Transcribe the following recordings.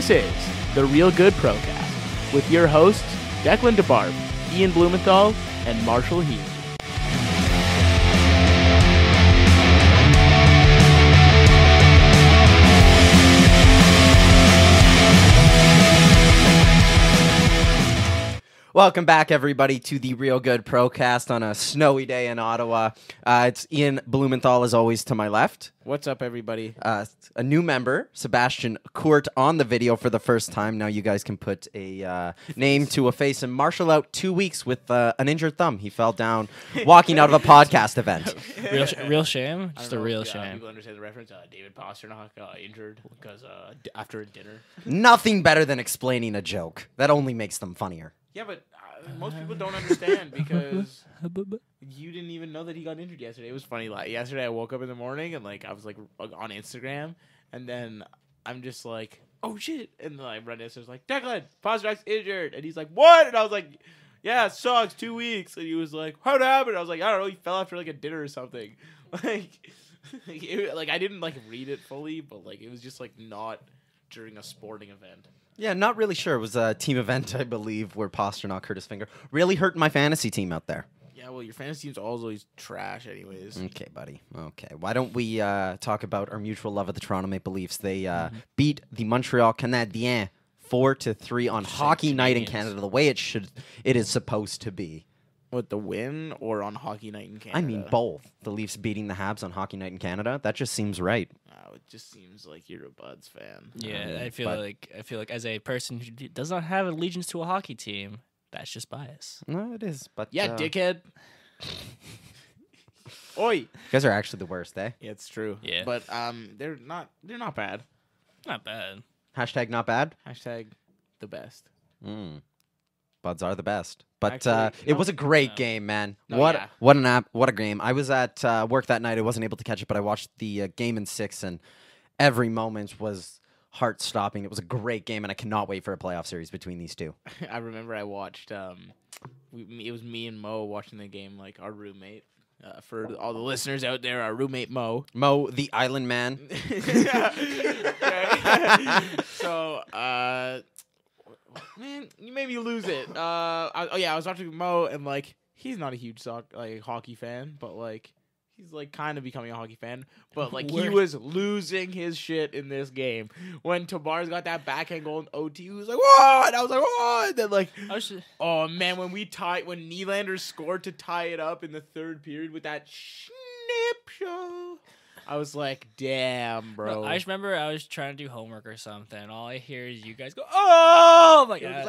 This is the Real Good Procast with your hosts, Declan DeBarb, Ian Blumenthal, and Marshall Heath. Welcome back, everybody, to the Real Good Procast on a snowy day in Ottawa. It's Ian Blumenthal, as always, to my left. What's up, everybody? A new member, Sebastian Court, on the video for the first time. Now you guys can put a name to a face. And Marshall out 2 weeks with an injured thumb. He fell down walking out of a podcast event. Real shame? Just a real shame. People understand the reference. David Pasternak injured because after a dinner. Nothing better than explaining a joke. That only makes them funnier. Yeah, but most people don't understand because you didn't even know that he got injured yesterday. It was funny. Like yesterday, I woke up in the morning and I was on Instagram, and then I'm just like, "Oh shit!" And then I run downstairs like, "Declan, Pasternak's injured," and he's like, "What?" And I was like, "Yeah, it sucks. 2 weeks." And he was like, "How'd it happen?" I was like, "I don't know. He fell after a dinner or something." I didn't read it fully, but it was just not during a sporting event. Yeah, not really sure. It was a team event, I believe, where Pasternak hurt his finger. Really hurt my fantasy team out there. Yeah, well, your fantasy team's always trash anyways. Okay, buddy. Okay. Why don't we talk about our mutual love of the Toronto Maple Leafs? They beat the Montreal Canadiens 4-3 on Hockey Night in Canada, the way it is supposed to be. What, the win or on Hockey Night in Canada? I mean both. The Leafs beating the Habs on Hockey Night in Canada. That just seems right. It just seems like you're a Buds fan. Yeah, I feel like as a person who does not have allegiance to a hockey team, that's just bias. No, it is. But yeah, dickhead. Oi, you guys are actually the worst, eh? Yeah, it's true. Yeah, but they're not bad. Not bad. Hashtag not bad. Hashtag the best. Buds are the best. But Actually, it was a great game, man. No, what a game. I was at work that night. I wasn't able to catch it, but I watched the game in 6, and every moment was heart-stopping. It was a great game, and I cannot wait for a playoff series between these two. I remember I watched. It was me and Mo watching the game, our roommate. For all the listeners out there, our roommate Mo. Mo, the Island Man. So, man, you made me lose it. I was watching Mo, and he's not a huge hockey fan, but he's kind of becoming a hockey fan. But he was losing his shit in this game when Tavares got that backhand goal in OT. He was like, "What?" And I was like, "What?" And then oh man, when Nylander scored to tie it up in the third period with that snip show. I was like, damn, bro. No, I just remember I was trying to do homework or something. All I hear is you guys go, "Oh!" I'm like, I'm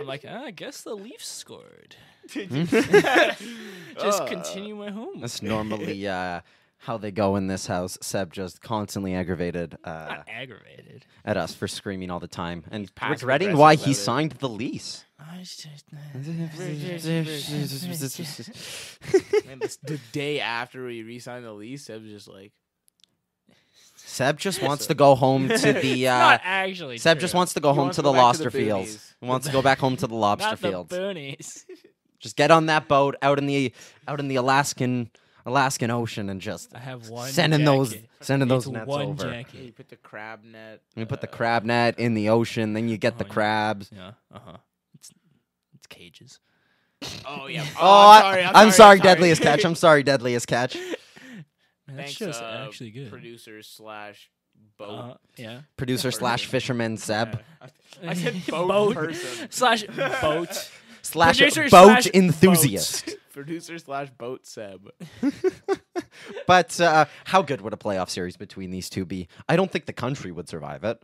like, I guess the Leafs scored. Just continue my homework. That's normally how they go in this house. Seb just constantly aggravated Not aggravated at us for screaming all the time and passive regretting why aggressive he about it. signed the lease. Man, the day after we re-signed the lease, Seb was just like... Seb just wants to go home to the... Not actually Seb true. just wants to go home wants to to the go back to lobster the fields. boonies. He wants to go back home to the lobster Not fields. the boonies. Just get on that boat out in the Alaskan Ocean and just I have one sending jacket. those It's nets one over. jacket. You put the crab net. You put the crab net in the ocean, then you get the yeah. crabs. Yeah, It's cages. Oh, yeah. I'm sorry, Deadliest Catch. I'm sorry, Deadliest Catch. Man, that's Thanks, just actually good. Producers / boat. Yeah. Producer / fisherman Seb. I said boat person. / boat. / Producer boat / enthusiast. Producer / boat Seb. But how good would a playoff series between these two be? I don't think the country would survive it.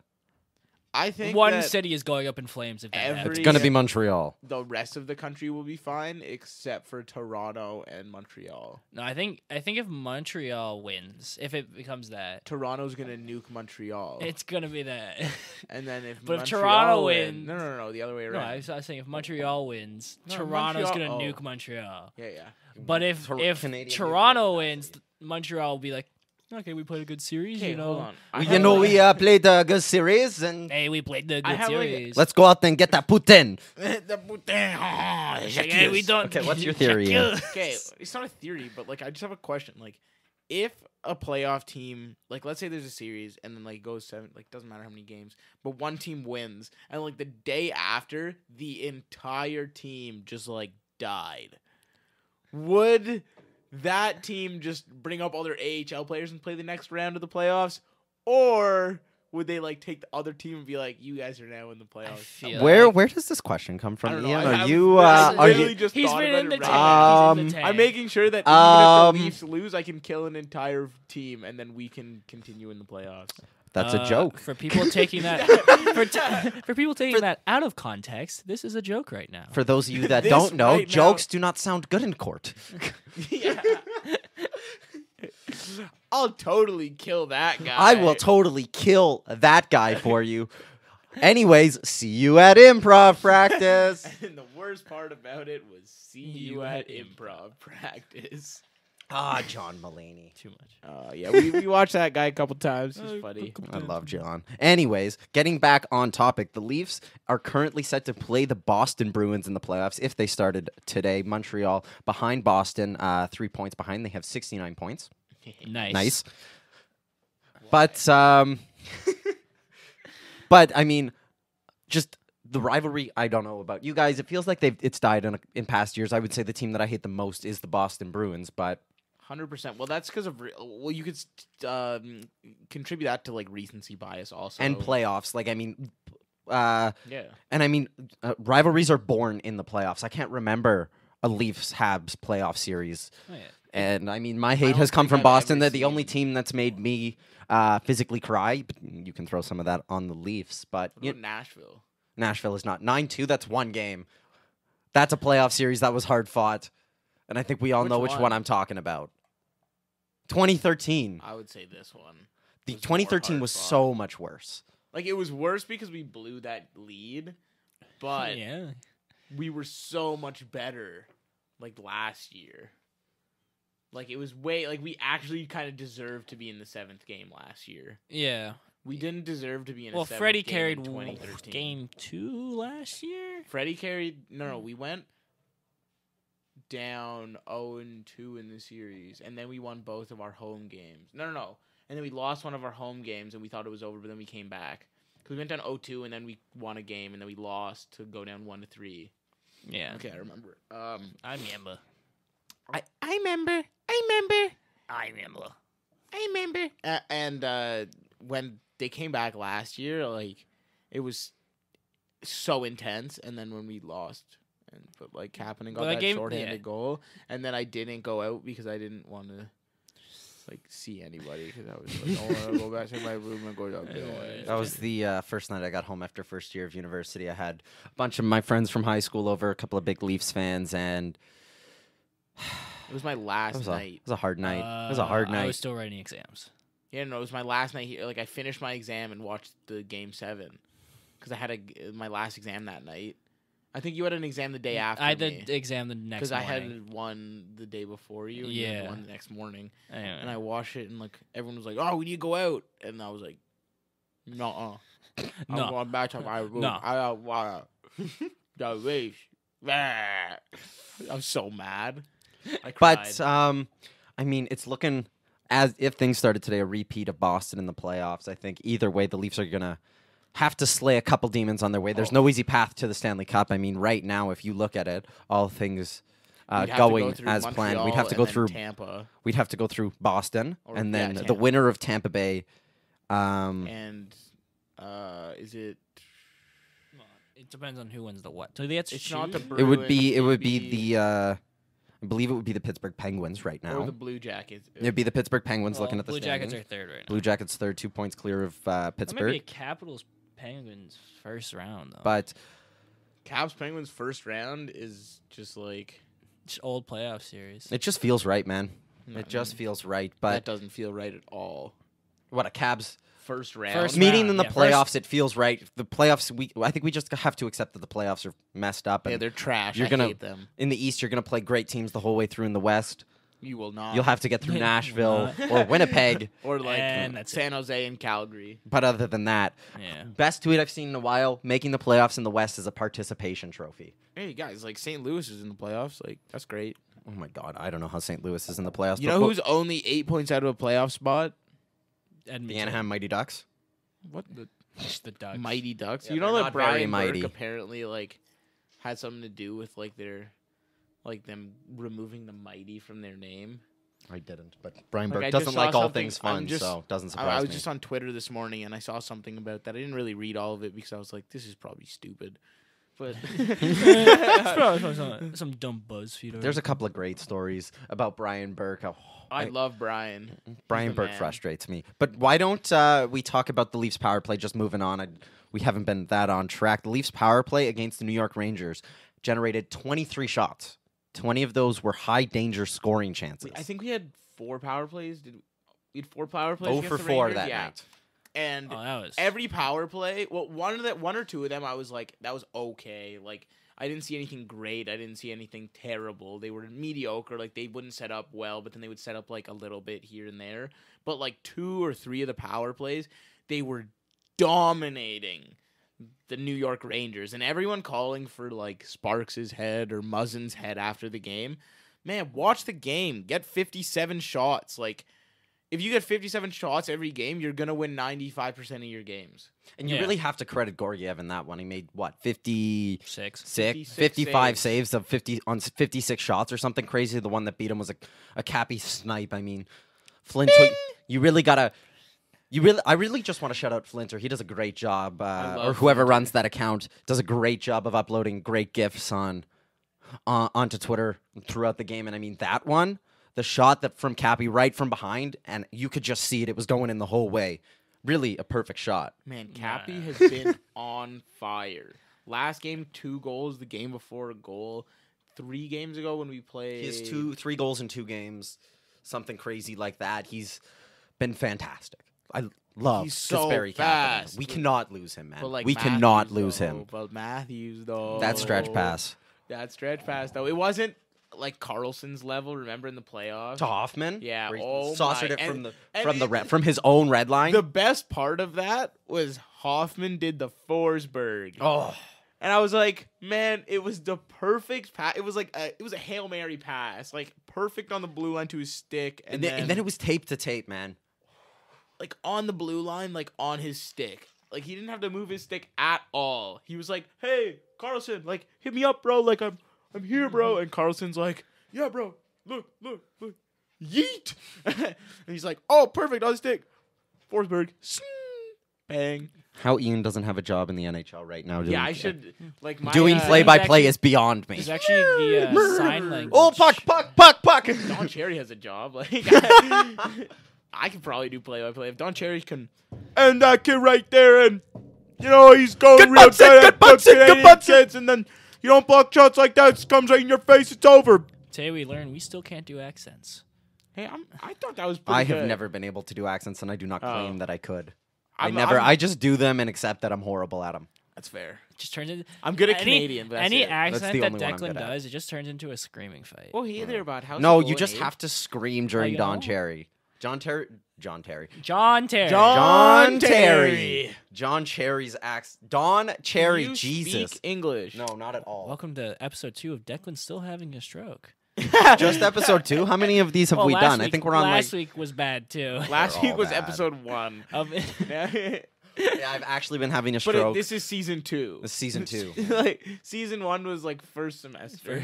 I think One that city is going up in flames if that happens. It's going to be Montreal. the rest of the country will be fine except for Toronto and Montreal. No, I think if Montreal wins, if it becomes that, Toronto's going to nuke Montreal. it's gonna be that. And then if But if Montreal Toronto wins... wins- No, the other way No, around. I was saying if Montreal wins, No, Toronto's Montreal- gonna nuke Montreal. Yeah. But if Canadian Toronto wins, Montreal will be like, okay, we played a good series, Okay, you know. hold on. We played a good series, and Hey, we played the I good have, series. let's go out and get that Putin. Hey, we don't. Okay, what's your theory? Ian? Okay, it's not a theory, but I just have a question. if a playoff team, like let's say there's a series and then like goes 7, like doesn't matter how many games, but one team wins and like the day after the entire team just like died, would that team just bring up all their AHL players and play the next round of the playoffs, or would they like take the other team and be like, "You guys are now in the playoffs"? Where does this question come I from, don't know. Ian? I Are you? literally just He's thought been about in the it tank. right He's in the tank. I'm making sure that even if the Leafs lose, I can kill an entire team and then we can continue in the playoffs. That's a joke. For people taking that for people taking that out of context. This is a joke right now. For those of you that This don't know, right now- jokes do not sound good in court. Yeah. I'll totally kill that guy. I will totally kill that guy for you. Anyways, see you at improv practice. And the worst part about it was see you at improv practice. Ah, John Mulaney. Too much. Yeah, we watched that guy a couple times. He's funny. I love John. Anyways, getting back on topic, the Leafs are currently set to play the Boston Bruins in the playoffs if they started today. Montreal behind Boston, 3 points behind. They have 69 points. Nice. But but I mean, just the rivalry. I don't know about you guys. It feels like it's died in past years. I would say the team that I hate the most is the Boston Bruins. But 100%. Well, that's because of you could contribute that to like recency bias also and playoffs. Like I mean, yeah. and I mean, rivalries are born in the playoffs. I can't remember a Leafs Habs playoff series. Oh, yeah. And I mean, my hate don't has come think from I've Boston. ever They're the only seen- team that's made me physically cry. But you can throw some of that on the Leafs. But What about Nashville? Nashville is not 9-2. That's one game. That's a playoff series that was hard fought, and I think we all Which know which one? one I'm talking about. 2013. I would say this one. The was more 2013 was hard-fought. so much worse. Like it was worse because we blew that lead, but Yeah. we were so much better like last year. Like it was we actually kind of deserved to be in the 7th game last year. Yeah. We didn't deserve to be in Well, a 7th Freddie game carried in 2013. game 2 last year. Freddie carried no, we went down 0-2 in the series, and then we won both of our home games. No. And then we lost one of our home games, and we thought it was over, but then we came back. Because we went down 0-2, and then we won a game, and then we lost to go down 1-3. Yeah. Okay, I remember. I remember. I remember. And when they came back last year, like, it was so intense, and then when we lost, and but like Kapanen got Well, that that game- shorthanded yeah. goal, and then I didn't go out because I didn't want to like see anybody because I was like, I want to go back to my room and go to bed. That was the first night I got home after first year of university. I had a bunch of my friends from high school over, a couple of big Leafs fans, and It was my it last was night. a hard night. It was a hard I night. was still writing exams. Yeah, no, it was my last night here. Like I finished my exam and watched the game 7 because I had my last exam that night. I think you had an exam the day after I had me. the exam the next Because I morning. had one the day before you, and you had Yeah. one the next morning, Anyway. and I watched it, and like everyone was like, "Oh, we need to go out," and I was like, "No, I'm No. going back to my room. No. I want the race." I'm so mad. I cried. But I mean, it's looking as if things started today, a repeat of Boston in the playoffs. I think either way, the Leafs are gonna have to slay a couple demons on their way. There's no easy path to the Stanley Cup. I mean, right now, if you look at it, all things We'd have to going go through as planned, we'd Montreal have to and go then through. Tampa, We'd have to go through Boston, Or- and yeah, then the Tampa. winner of Tampa Bay. and is it? It depends on who wins the what. So that's It's not the It would be. Bruins, It would it'd be the. I believe it would be the Pittsburgh Penguins right or now. the Blue Jackets. It'd be the Pittsburgh Penguins looking at the Blue Jackets standings. are third right now. Blue Jackets third, 2 points clear of That might be a Pittsburgh. Capitals Penguins first round though. But Caps Penguins first round is just like It's old playoff series. it just feels right, man. I It just mean, feels right. that But doesn't feel right at all. what a Cabs First round. First meeting round, in the yeah. playoffs, it feels right. The playoffs, I think we just have to accept that the playoffs are messed up. Yeah, And they're trash. You're I gonna- hate them. in the East, you're going to play great teams the whole way through. In the West, You will not. you'll have to get through You'll Nashville not. or Winnipeg. or like And that's San Jose and Calgary. But other than that, Yeah. best tweet I've seen in a while, making the playoffs in the West is a participation trophy. Hey guys, like St. Louis is in the playoffs. Like that's great. Oh my God, I don't know how St. Louis is in the playoffs. You know who's only 8 points out of a playoff spot? the Edmonton. Anaheim Mighty Ducks? What the The Ducks. Mighty Ducks? Yeah, You know they're that not very Brian mighty. Burke apparently like had something to do with like them removing the mighty from their name. I didn't, but Brian Like, Burke I just doesn't saw like all something- things I'm fun, just- so doesn't I surprise was me. just on Twitter this morning and I saw something about that. I didn't really read all of it because I was like, this is probably stupid. But It's probably some dumb BuzzFeed. There's a couple of great stories about Brian Burke. Oh, I love Brian. Brian the Burke man. frustrates me. But why don't we talk about the Leafs power play? Just moving on. We haven't been that on track. The Leafs power play against the New York Rangers generated 23 shots. 20 of those were high danger scoring chances. I think we had 4 power plays. We had 4 power plays. 0 against for the 4 Rangers? that Yeah. night. And that was every power play, well, one or two of them, I was like, that was okay. Like, I didn't see anything great. I didn't see anything terrible. They were mediocre. Like, they wouldn't set up well, but then they would set up like a little bit here and there. But like 2 or 3 of the power plays, they were dominating the New York Rangers, and everyone calling for like Sparks' head or Muzzin's head after the game. Man, watch the game. Get 57 shots. Like, if you get 57 shots every game, you're going to win 95% of your games. And you Yeah. really have to credit Gorgiev in that one. He made, what, 56, 6. 55 saves of 56 shots or something crazy. The one that beat him was a Cappy snipe. I mean, Flint, you really got to... I really just want to shout out Flinter. He does a great job, love or whoever Flinter. runs that account does a great job of uploading great GIFs onto Twitter throughout the game. And I mean, that one, the shot that from Cappy right from behind, and you could just see it. It was going in the whole way. Really a perfect shot. Man, Cappy Nah. has been on fire. Last game, 2 goals. The game before, a goal. 3 games ago when we played... He has 3 goals in 2 games, something crazy like that. He's been fantastic. I love He's so Kasperi Kapanen. fast. We cannot lose him, man. But like We Matthews, cannot lose though. him. But Matthews, though. That stretch pass That stretch pass, though. It wasn't like Carlson's level, remember, in the playoffs? to Hoffman. Yeah, where he oh saucered my- it and- from his own red line. The best part of that was Hoffman did the Forsberg. Oh, And I was like, man, it was the perfect pass. It was like it was a Hail Mary pass. Like, perfect on the blue line to his stick. and then it was tape to tape, man. like on the blue line, like on his stick. Like, he didn't have to move his stick at all. He was like, hey, Carlson, like, hit me up, bro. Like, I'm here, bro. And Carlson's like, yeah, bro. Look. Yeet. And he's like, oh, perfect on the stick. Forsberg. Bang. How Ian doesn't have a job in the NHL right now. Yeah, I should, like, my... Doing uh, play-by-play actually- is beyond me. There's actually the sign language. Oh, puck! Don Cherry has a job. Like, I could probably do play-by-play. If Don Cherry can... And that kid right there, and, you know, he's going Good real Bunsen, tight, good Bunsen, good Canadian Bunsen. kids, and then you don't block shots like that, it comes right in your face, it's over. Today we learned we still can't do accents. Hey, I thought that was pretty I have good. never been able to do accents, and I do not claim Oh. that I could. I'm- I just do them and accept that I'm horrible at them. That's fair. It just turns into I'm good at any, Canadian, but that's any it. accent the that only one I'm Declan good at. does, it just turns into a screaming fight. Oh, hey there, bud. How's No, it you going, just eh? have to scream during you Don know? Cherry. John Terry. John Terry. John John Terry. Terry. John Cherry's Don Cherry. You Jesus. speak English. No, not at all. Welcome to episode 2 of Declan still having a stroke. Just episode 2. How many of these have Well, we last done? I week- think we're on last like. week was bad too. Last They're week all was bad. episode 1. Yeah, I've actually been having a But stroke. this is season 2. This is season 2. Like, season 1 was like first semester.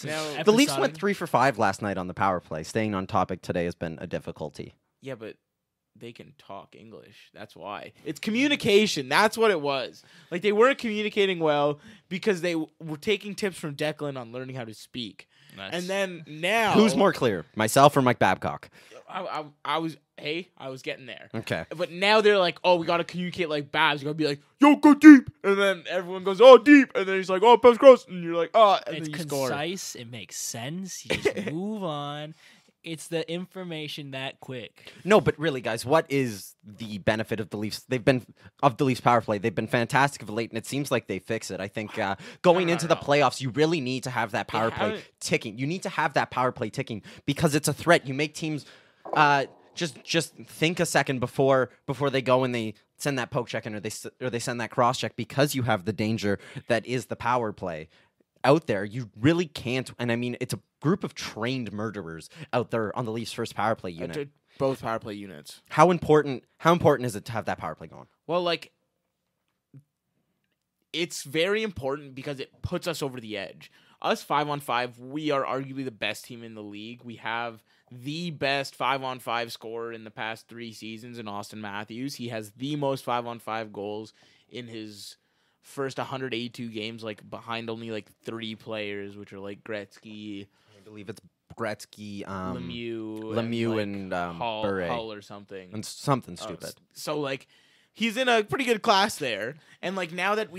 Now, The Leafs went Episodic. 3 for 5 last night on the power play. Staying on topic today has been a difficulty. yeah, but they can talk English. That's why. It's communication. That's what it was. Like, they weren't communicating well because they were taking tips from Declan on learning how to speak. That's- And then now... Who's more clear, myself or Mike Babcock? I was getting there. Okay. But now they're like, oh, we got to communicate like Babs. You got to be like, yo, go deep. And then everyone goes, oh, deep. And then he's like, oh, pass cross. And you're like, oh, and it's then you score. concise. It makes sense. You just move on. It's the information that quick. No, but really, guys, what is the benefit of the Leafs? Of the Leafs power play. They've been fantastic of late, and it seems like they fix it. I think going into the playoffs, you really need to have that power play haven't- ticking. You need to have that power play ticking because it's a threat. You make teams just think a second before they go and they send that poke check in or they send that cross check because you have the danger that is the power play. out there, you really can't. And I mean, it's a group of trained murderers out there on the Leafs' first power play unit. Both power play units. How important is it to have that power play going? Well, like, it's very important because it puts us over the edge. Us 5-on-5, we are arguably the best team in the league. We have the best 5-on-5 scorer in the past 3 seasons in Austin Matthews. He has the most 5-on-5 goals in his first 182 games, like behind only like 3 players, which are like Gretzky. I believe it's Gretzky, Lemieux, and Hull or something. And something stupid. So like, he's in a pretty good class there. And like, now that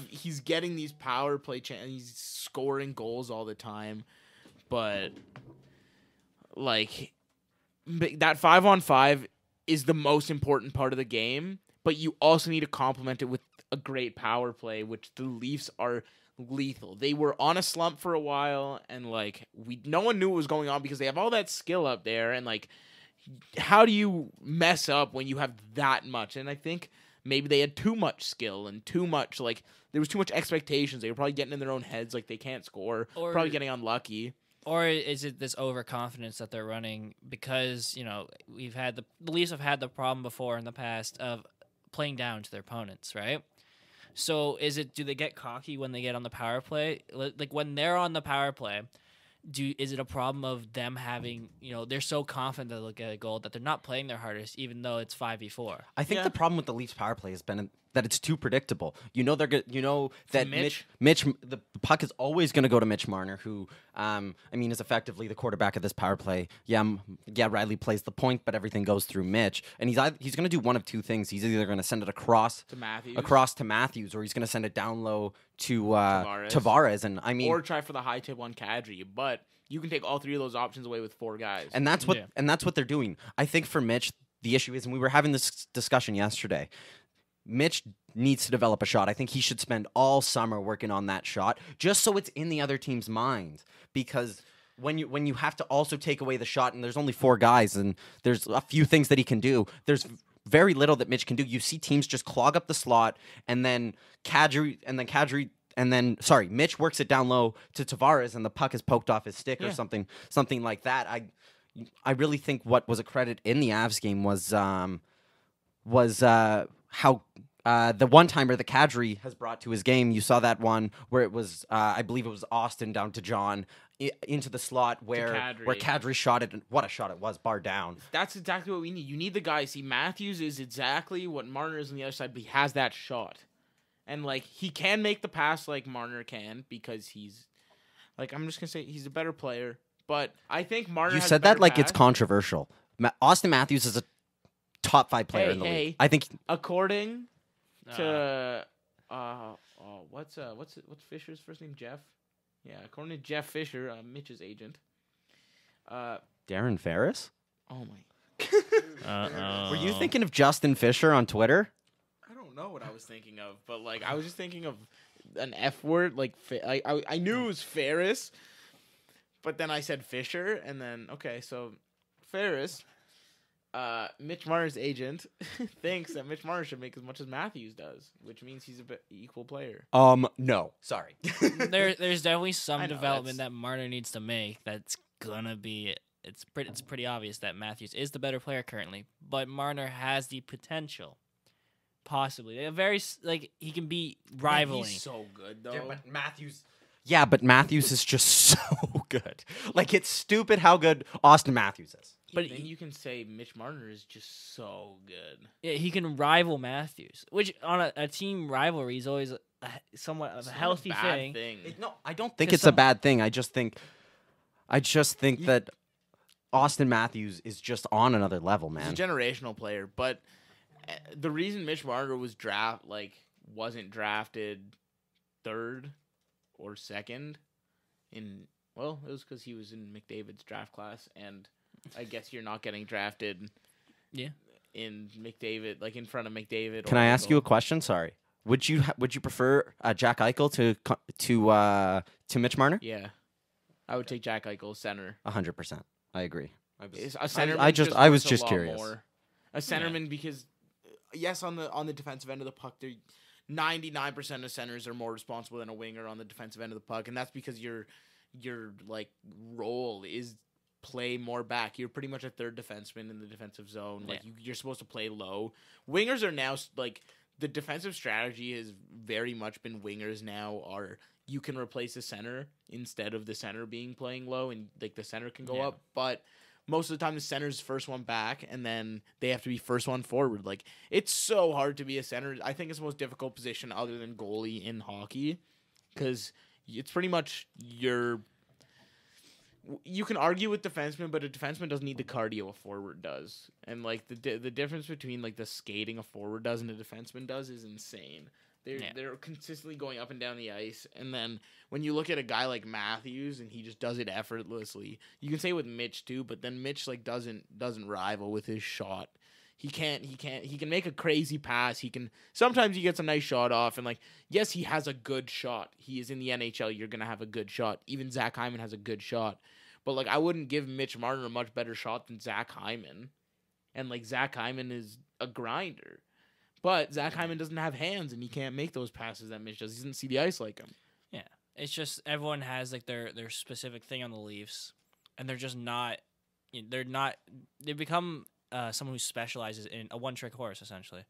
he's getting these power play he's scoring goals all the time. But like, that 5-on-5 is the most important part of the game. But you also need to complement it with a great power play, which the Leafs are lethal. They were on a slump for a while, and like, no one knew what was going on because they have all that skill up there, and like, how do you mess up when you have that much? And I think maybe they had too much skill and too much, like, there was too much expectations. They were probably getting in their own heads, like they can't score, or probably getting unlucky. Or is it this overconfidence that they're running because, you know, the Leafs have had the problem before in the past of playing down to their opponents, right? So do they get cocky when they get on the power play? Like when they're on the power play, is it a problem of them having, you know, they're so confident they'll get a goal that they're not playing their hardest, even though it's 5v4? I think the problem with the Leafs power play has been that it's too predictable. You know they're good. You know that Mitch, the puck is always going to go to Mitch Marner, who, I mean, is effectively the quarterback of this power play. Yeah, Riley plays the point, but everything goes through Mitch, and he's going to do one of two things. He's either going to send it across to Matthews, or he's going to send it down low to Tavares, and I mean, or try for the high tip on Kadri, but you can take all 3 of those options away with 4 guys, and that's what they're doing. I think for Mitch, the issue is, and we were having this discussion yesterday, Mitch needs to develop a shot. I think he should spend all summer working on that shot, just so it's in the other team's mind. Because when you have to also take away the shot, and there's only 4 guys, and there's a few things that he can do, there's very little that Mitch can do. You see teams just clog up the slot, and then Mitch works it down low to Tavares, and the puck is poked off his stick or something like that. I really think what was a credit in the Avs game was how the one-timer that Kadri has brought to his game. You saw that one where it was, I believe it was Austin down to John into the slot where Kadri shot it. And what a shot it was, bar down. That's exactly what we need. You need the guy. See, Matthews is exactly what Marner is on the other side, but he has that shot. And, like, he can make the pass like Marner can because he's, like, I'm just going to say he's a better player. But I think Marner You has said a better that like pass. it's controversial. Austin Matthews is a top 5 player in the league. I think according to what's Fisher's first name? Jeff. Yeah, according to Jeff Fisher, Mitch's agent. Darren Ferris? Oh my. Were you thinking of Justin Fisher on Twitter? I don't know what I was thinking of, but like I was just thinking of an F word. Like I knew it was Ferris, but then I said Fisher, and then okay, so Ferris. Mitch Marner's agent thinks that Mitch Marner should make as much as Matthews does, which means he's a bit equal player. No, sorry. There's definitely some development that Marner needs to make. That's gonna be. It's pretty obvious that Matthews is the better player currently, but Marner has the potential, possibly he can be rivaling. He's so good though. But Matthews is just so good. Like, it's stupid how good Austin Matthews is. But then you can say Mitch Marner is just so good. Yeah, he can rival Matthews, which on a team rivalry is always somewhat of a healthy thing. No, I don't think it's a bad thing. I just think that Austin Matthews is just on another level, man. He's a generational player, but the reason Mitch Marner wasn't drafted 3rd or 2nd it was because he was in McDavid's draft class, and I guess you're not getting drafted in McDavid, like in front of McDavid. Can I ask you a question? Sorry. Would you prefer Jack Eichel to Mitch Marner? Yeah. I would take Jack Eichel center. 100%. I agree. A centerman I was just curious. A centerman because yes, on the defensive end of the puck, 99% of centers are more responsible than a winger on the defensive end of the puck, and that's because your like role is play more back. You're pretty much a third defenseman in the defensive zone. Like you're supposed to play low. Wingers are now like the defensive strategy has very much been wingers now are you can replace the center instead of the center being playing low, and like the center can go up, but most of the time the center's first one back, and then they have to be first one forward. Like it's so hard to be a center. I think it's the most difficult position other than goalie in hockey, because it's pretty much you can argue with defensemen, but a defenseman doesn't need the cardio a forward does, and like the difference between like the skating a forward does and a defenseman does is insane. They're consistently going up and down the ice, and then when you look at a guy like Matthews and he just does it effortlessly. You can say with Mitch too, but then Mitch like doesn't rival with his shot. He can make a crazy pass. Sometimes he gets a nice shot off, and like yes, he has a good shot. He is in the NHL. You're gonna have a good shot. Even Zach Hyman has a good shot, but like I wouldn't give Mitch Martin a much better shot than Zach Hyman, and like Zach Hyman is a grinder. But Zach Hyman doesn't have hands, and he can't make those passes that Mitch does. He doesn't see the ice like him. Yeah, it's just everyone has like their specific thing on the Leafs, and they're just not. They're not. They become someone who specializes in a one-trick horse, essentially.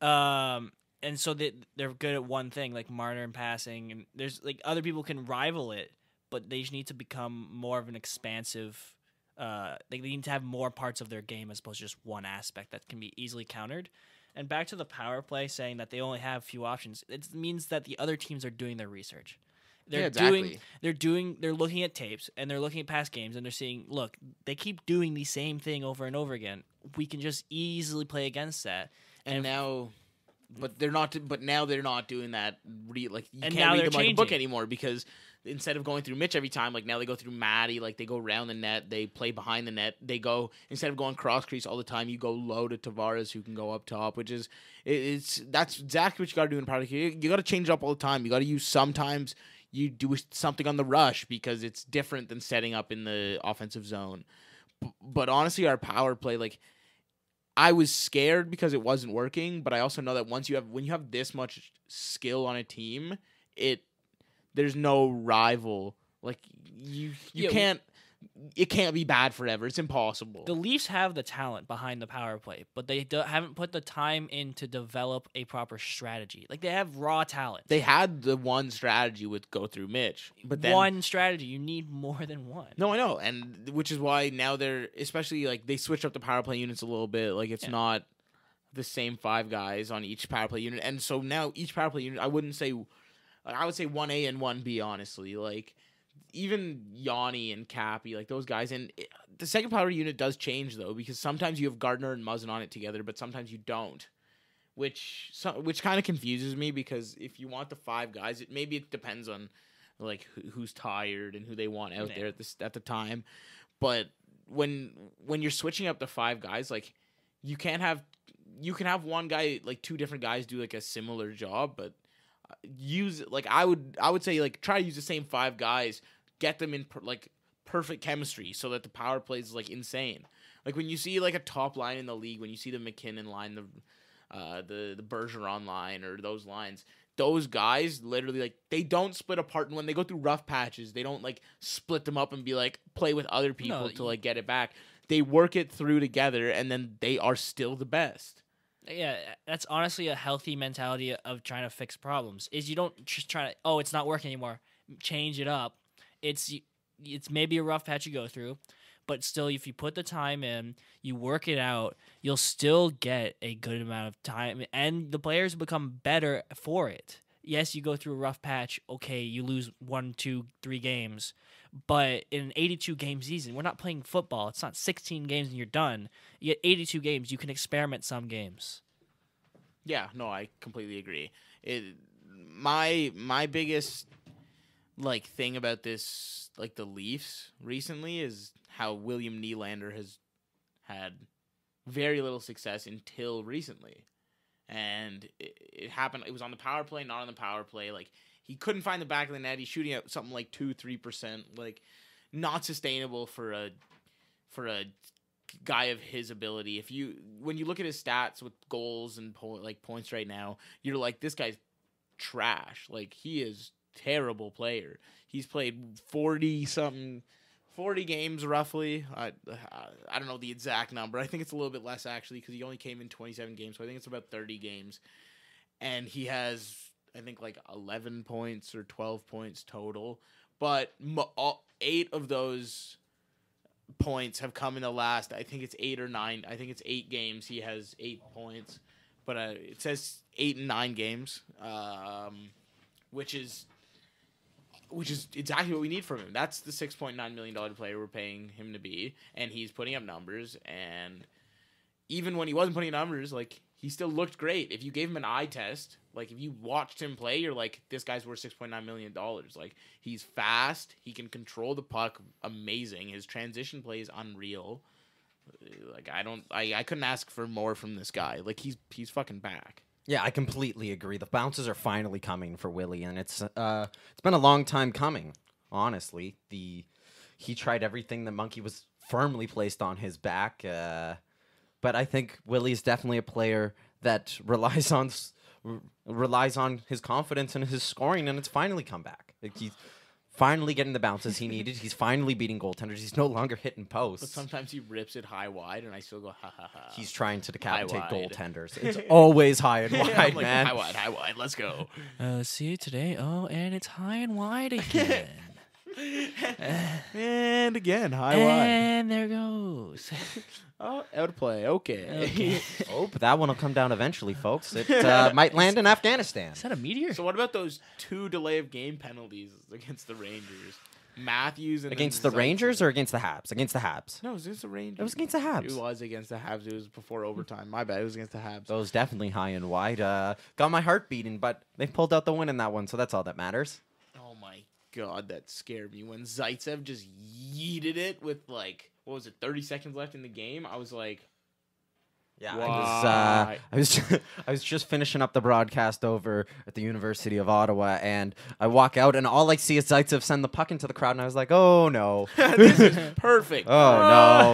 And so they're good at one thing, like Marner and passing, and there's like other people can rival it, but they just need to become more of an expansive. They need to have more parts of their game as opposed to just one aspect that can be easily countered. And back to the power play, saying that they only have few options, it means that the other teams are doing their research. They're looking at tapes, and they're looking at past games, and they're seeing, look, they keep doing the same thing over and over again. We can just easily play against that. And now, but now they're not doing that. You can't read them like a book anymore, because instead of going through Mitch every time, like now they go through Matty, like they go around the net, they play behind the net, instead of going cross crease all the time, you go low to Tavares, who can go up top, which is that's exactly what you got to do in product. You got to change it up all the time. You got to use sometimes you do something on the rush because it's different than setting up in the offensive zone. But honestly, our power play, like I was scared because it wasn't working, but I also know that when you have this much skill on a team, there's no rival. Like it can't be bad forever. It's impossible. The Leafs have the talent behind the power play, but they haven't put the time in to develop a proper strategy. Like they have raw talent. They had the one strategy with go through Mitch, but then one strategy. You need more than one. No, I know, and which is why now they're especially like they switched up the power play units a little bit. Like it's not the same 5 guys on each power play unit, and so now each power play unit, I would say 1A and 1B, honestly. Like even Yanni and Cappy, like those guys, and the second power unit does change though, because sometimes you have Gardner and Muzzin on it together, but sometimes you don't, which kind of confuses me, because if you want the 5 guys, maybe it depends on like who's tired and who they want out there at the time, but when you're switching up the 5 guys, like you can have one guy, like 2 different guys do like a similar job, but use like I would say like try to use the same 5 guys, get them in perfect chemistry so that the power play is like insane. Like when you see like a top line in the league, when you see the McKinnon line, the Bergeron line, or those lines, those guys literally like they don't split apart, and when they go through rough patches, they don't like split them up and be like play with other people to like get it back. They work it through together, and then they are still the best. Yeah, that's honestly a healthy mentality of trying to fix problems. Is you don't just try to, it's not working anymore, change it up. It's maybe a rough patch you go through, but still, if you put the time in, you work it out, you'll still get a good amount of time, and the players become better for it. Yes, you go through a rough patch, okay, you lose 1, 2, 3 games, but in an 82-game season, we're not playing football. It's not 16 games and you're done. You get 82 games, you can experiment some games. Yeah, no, I completely agree. My biggest like thing about this, like the Leafs recently, is how William Nylander has had very little success until recently. And it happened. It was on the power play, not on the power play. Like he couldn't find the back of the net. He's shooting at something like 2-3%. Like not sustainable for a guy of his ability. When you look at his stats with goals and points right now, you're like, this guy's trash. Like, he is terrible player. He's played 40 games roughly. I don't know the exact number. I think it's a little bit less actually because he only came in 27 games, so I think it's about 30 games. And he has, I think, like 11 points or 12 points total. But 8 of those points have come in the last, I think it's 8 or 9. I think it's 8 games. He has 8 points. But it says 8 and 9 games, which is exactly what we need from him. That's the $6.9 million player we're paying him to be, and he's putting up numbers. And even when he wasn't putting up numbers, like, he still looked great. If you gave him an eye test, like, if you watched him play, you're like, this guy's worth $6.9 million. Like, he's fast. He can control the puck. Amazing. His transition play is unreal. Like, I couldn't ask for more from this guy. Like, he's fucking back. Yeah, I completely agree. The bounces are finally coming for Willie, and it's been a long time coming, honestly. He tried everything. The monkey was firmly placed on his back. But I think Willie is definitely a player that relies on his confidence and his scoring, and it's finally come back. Like, he's finally getting the bounces he needed. He's finally beating goaltenders. He's no longer hitting posts. But sometimes he rips it high wide, and I still go, ha, ha, ha. He's trying to decapitate High wide. goaltenders. It's always high and wide, I'm like, man. high wide, let's go. See it today. Oh, and it's high and wide again. And again, high wide. And there goes. Oh, outplay. Okay. Oh, but that one will come down eventually, folks. It might land in Afghanistan. Is that a meteor? So what about those 2 delay of game penalties against the Rangers? Matthews and Against the Rangers or against the Habs? Against the Habs. No, it was against the Rangers. It was against the Habs. It was against the Habs. It was before overtime. My bad. It was against the Habs. Those definitely high and wide. Got my heart beating, but they pulled out the win in that one, so that's all that matters. Oh my god, that scared me when Zaitsev just yeeted it with like, what was it, 30 seconds left in the game. I was like, yeah, why? I was just finishing up the broadcast over at the University of Ottawa, and I walk out, and all I see is Zaitsev send the puck into the crowd, and I was like, oh no, this is perfect. Oh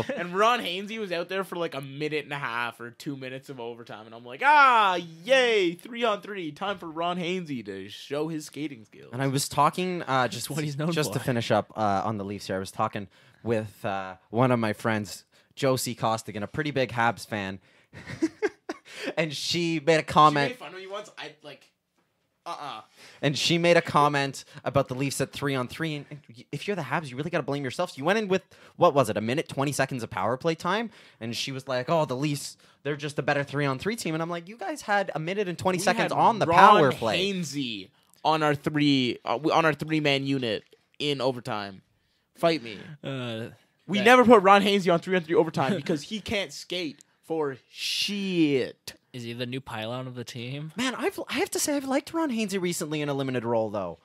no. And Ron Hainsey was out there for like a minute and a half or 2 minutes of overtime, and I'm like, yay, 3-on-3, time for Ron Hainsey to show his skating skills. And I was talking just what he's known just for. to finish up on the Leafs here. I was talking with one of my friends, Josie Costigan, a pretty big Habs fan. And she made a comment. She made fun of me once. I like, And she made a comment about the Leafs at 3-on-3. And if you're the Habs, you really got to blame yourself. So you went in with, what was it, a minute, 20 seconds of power play time? And she was like, oh, the Leafs, they're just a better 3-on-3 team. And I'm like, you guys had a minute and 20 seconds on the power play. Ron Hainsey on our 3-man unit in overtime. Fight me. We never put Ron Hainsey on 3-on-3 overtime because he can't skate for shit. Is he the new pylon of the team? Man, I have to say, I've liked Ron Hainsey recently in a limited role, though.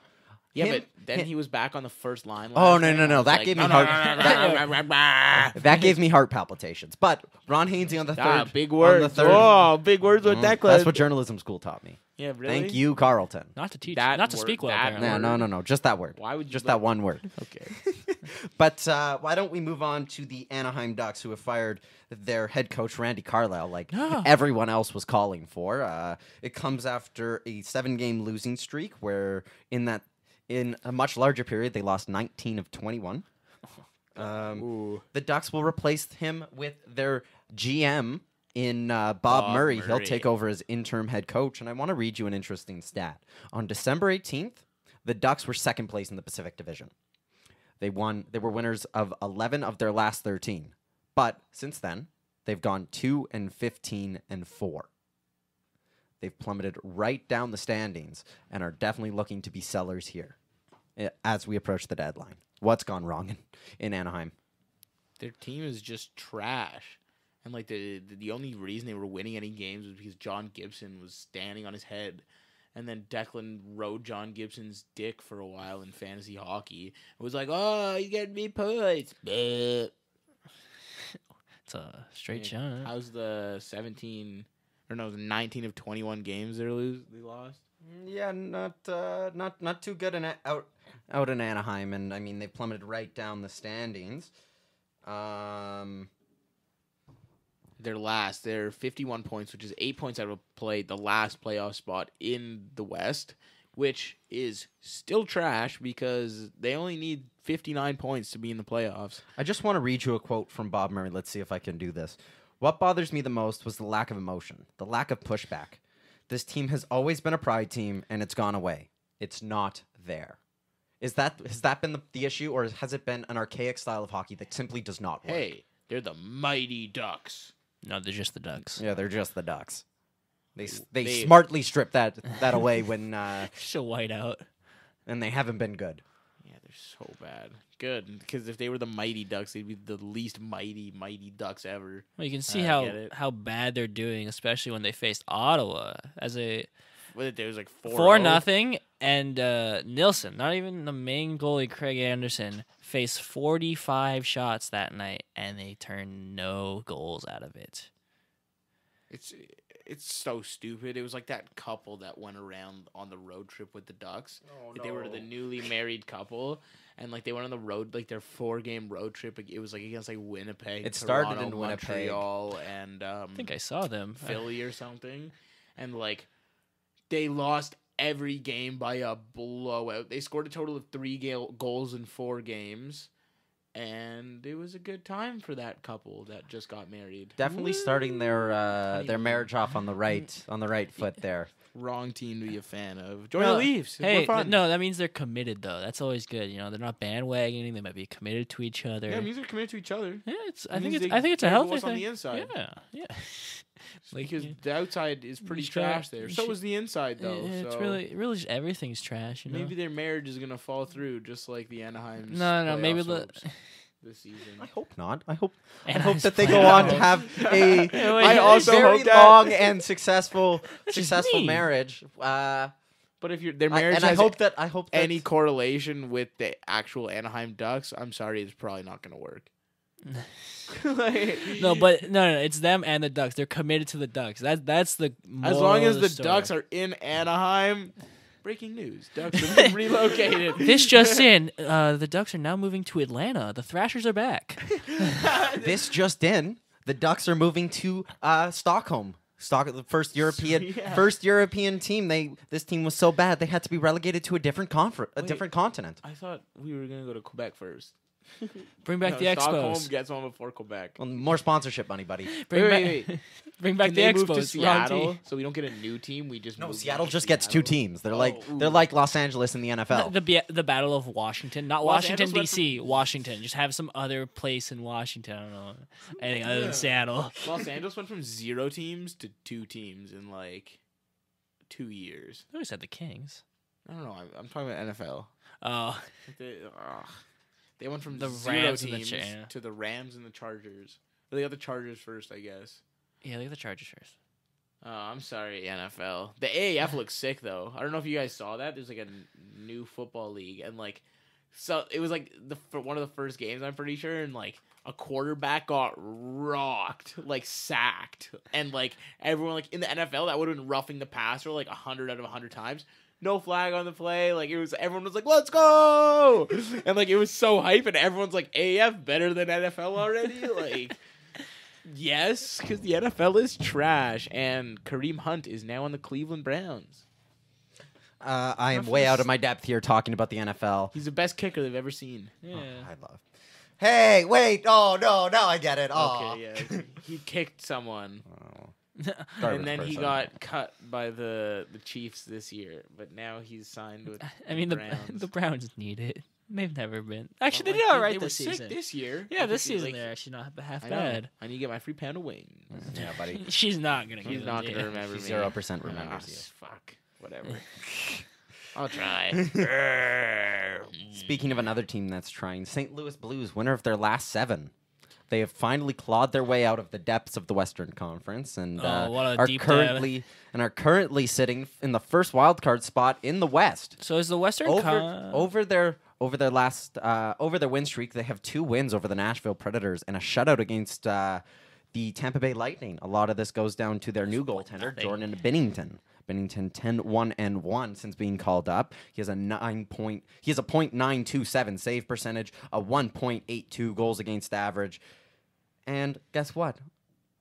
Yeah, but then he was back on the first line. Oh, last no, night, no, and I no. was That like, gave me no, heart. That That gave me heart palpitations. But Ron Hainsey on the third. big on words. the third. Oh, big words with that. That's what journalism school taught me. Yeah, really? Thank you, Carlton. Not to teach, That not to word- speak well. that apparently. No. Just that word. Why would you Just let- that one word. Okay. But why don't we move on to the Anaheim Ducks, who have fired their head coach, Randy Carlyle, like No. everyone else was calling for. It comes after a 7-game losing streak where in a much larger period, they lost 19 of 21. Ooh. The Ducks will replace him with their GM in Bob Murray. He'll Murray. take over as interim head coach. And I want to read you an interesting stat. On December 18th, the Ducks were second place in the Pacific Division. They were winners of 11 of their last 13. But since then, they've gone 2-15-4. They've plummeted right down the standings and are definitely looking to be sellers here as we approach the deadline. What's gone wrong in Anaheim? Their team is just trash. And like the only reason they were winning any games was because John Gibson was standing on his head. And then Declan rode John Gibson's dick for a while in fantasy hockey. It was like, oh, you getting me points. Bleh. It's a straight Yeah, shot. How's the 19 of 21 games they lost? Yeah, not too good out in Anaheim, and I mean they plummeted right down the standings. They're last. They're 51 points, which is 8 points out of the last playoff spot in the West, which is still trash because they only need 59 points to be in the playoffs. I just want to read you a quote from Bob Murray. Let's see if I can do this. What bothers me the most was the lack of emotion, the lack of pushback. This team has always been a pride team, and it's gone away. It's not there. Has that been the issue, or has it been an archaic style of hockey that simply does not work? Hey, they're the Mighty Ducks. No, they're just the Ducks. Yeah, they're just the Ducks. They smartly stripped that away when Just a whiteout. and they haven't been good. Yeah, they're so bad. Good, because if they were the Mighty Ducks, they'd be the least mighty Ducks ever. Well, you can see Get it. how bad they're doing, especially when they faced Ottawa as a There was like 4-0, and Nilsson, not even the main goalie Craig Anderson, faced 45 shots that night, and they turned no goals out of it. It's so stupid. It was like that couple that went around on the road trip with the Ducks. Oh, Like, they were the newly married couple, and like they went on the road, like their 4-game road trip. It was like against like Winnipeg. It started Toronto, in Winnipeg. Montreal, and I think I saw them. Philly or something, and like they lost every game by a blowout. They scored a total of 3 goals in 4 games. And it was a good time for that couple that just got married. Definitely starting their marriage off on the right foot there. Wrong team to be a fan of. Join the Leafs. Hey, We're fun. no, that means they're committed though. That's always good. You know, they're not bandwagoning. They might be committed to each other. Yeah, it means they're committed to each other. Yeah, I means think they it's a care healthy what's thing. on the inside. Yeah. Like, because the outside is pretty should try- trash there. you So should- is the inside, though. It's so really just everything's trash. You know? maybe their marriage is gonna fall through, just like the Anaheim's. No, maybe playoff the. hopes this season. I hope not. I hope Anaheim's that they go playoff on to hopes. have a I also very hope that. long and successful just me. marriage. But if their marriage I has hope that any correlation with the actual Anaheim Ducks, I'm sorry, it's probably not gonna work. Like, No, it's them and the Ducks. They're committed to the Ducks. That's the as long as moral the of story. Ducks are in Anaheim. Breaking news: Ducks have been relocated. This just in: the Ducks are now moving to Atlanta. The Thrashers are back. this just in, the Ducks are moving to Stockholm. The first European team. This team was so bad they had to be relegated to a different different continent. I thought we were gonna go to Quebec first. Bring back the Stockholm Expos. gets one before Quebec. Well, more sponsorship money, buddy. Wait. Bring back Can the they Expos. move to Wrong Seattle team. so we don't get a new team? We just No, move Seattle to just gets 2 teams. They're ooh. they're like Los Angeles in the NFL. The Battle of Washington, not Los Washington Angeles went D.C. Washington. Just have some other place in Washington. I don't know anything other than Seattle. Los Angeles went from 0 teams to 2 teams in like 2 years. I always had the Kings. I don't know. I'm talking about NFL. Oh, They went from The 0 Rams and the teams yeah. to the Rams and the Chargers. Well, they got the Chargers first, I guess. yeah, look at the Chargers first. Oh, I'm sorry, NFL. The AAF looks sick though. I don't know if you guys saw that. There's like a new football league, and like, so it was like one of the first games. I'm pretty sure, and like a quarterback got rocked, like sacked, and like everyone like in the NFL that would have been roughing the passer like 100 out of 100 times. No flag on the play. Like everyone was like, "Let's go!" And like it was so hype, and everyone's like, "AAF better than NFL already." Like, yes, because the NFL is trash, and Kareem Hunt is now on the Cleveland Browns. I am way out of my depth here talking about the NFL. He's the best kicker they've ever seen. Yeah. I love. Hey, wait! Oh no! Now I get it. Oh. Okay, yeah, he kicked someone, Start and with then the he first got cut by the Chiefs this year. But now he's signed with. I mean, Browns. the Browns need it. They've never been. Actually, Well, they did all they right were this sick season. this year. Yeah, this Like, season they're actually not half I know. bad. I need to get my free pound of wings. Yeah, buddy. She's not gonna. He's give not it gonna to you. remember me. 0% remembers you. Fuck. Whatever. I'll try. Speaking of another team that's trying, St. Louis Blues, winner of their last 7. They have finally clawed their way out of the depths of the Western Conference and what a are deep currently sitting in the first wild card spot in the West. So is the Western Over their win streak, they have 2 wins over the Nashville Predators and a shutout against the Tampa Bay Lightning. A lot of this goes down to their new goaltender, Jordan Binnington. Binnington 10-1-1 since being called up. He has a .927 save percentage, a 1.82 goals against average. And guess what?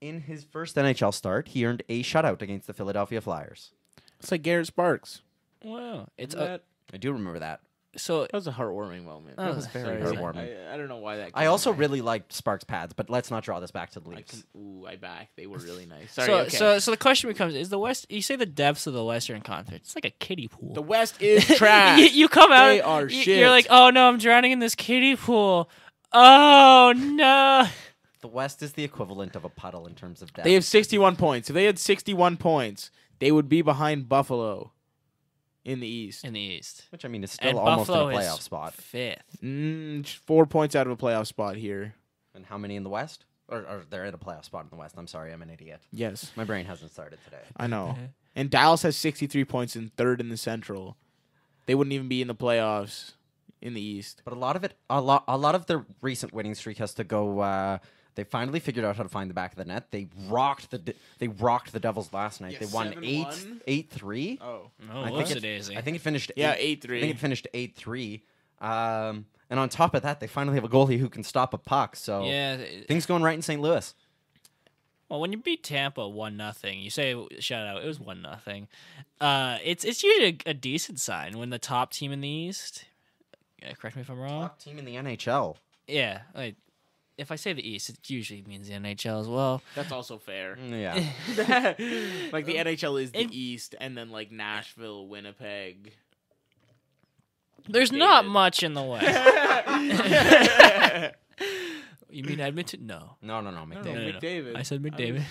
In his first NHL start, he earned a shutout against the Philadelphia Flyers. It's like Garrett Sparks. Wow. It's That I do remember that. so was a heartwarming moment. That was very Sorry, heartwarming. I don't know why that. I came also to mind. really liked Sparks' pads, but let's not draw this back to the Leafs. I back. They were really nice. Sorry. so, Okay. so the question becomes: is the West? You say the depths of the Western Conference? It's like a kiddie pool. The West is trash. you come out. They are shit. You're like, oh no, I'm drowning in this kiddie pool. Oh no. The West is the equivalent of a puddle in terms of depth. They have 61 points. If they had 61 points, they would be behind Buffalo in the East. In the East, which, I mean, is still and almost Buffalo in a is playoff spot. 5th. 4 points out of a playoff spot here. And how many in the West? Or they're in a playoff spot in the West. I'm sorry, I'm an idiot. Yes, My brain hasn't started today. I know. And Dallas has 63 points in third in the Central. They wouldn't even be in the playoffs in the East. But a lot of their recent winning streak has to go. They finally figured out how to find the back of the net. They rocked the Devils last night. Yeah, they won 7-1? 8-3. Oh. Oh, I think it finished. Yeah, 8-3. 8-3. I think it finished 8-3. And on top of that, they finally have a goalie who can stop a puck. So Yeah. things going right in St. Louis. Well, when you beat Tampa 1-0, you say shout out. It was 1-0. It's usually a decent sign when the top team in the East. Correct me if I'm wrong. Top team in the NHL. Yeah. If I say the East, it usually means the NHL as well. That's also fair. Yeah. Like the NHL is the And- East, and then like Nashville, Winnipeg. There's David. not much in the West. You mean Edmonton? No. No, No, McDavid. no. McDavid. I said McDavid.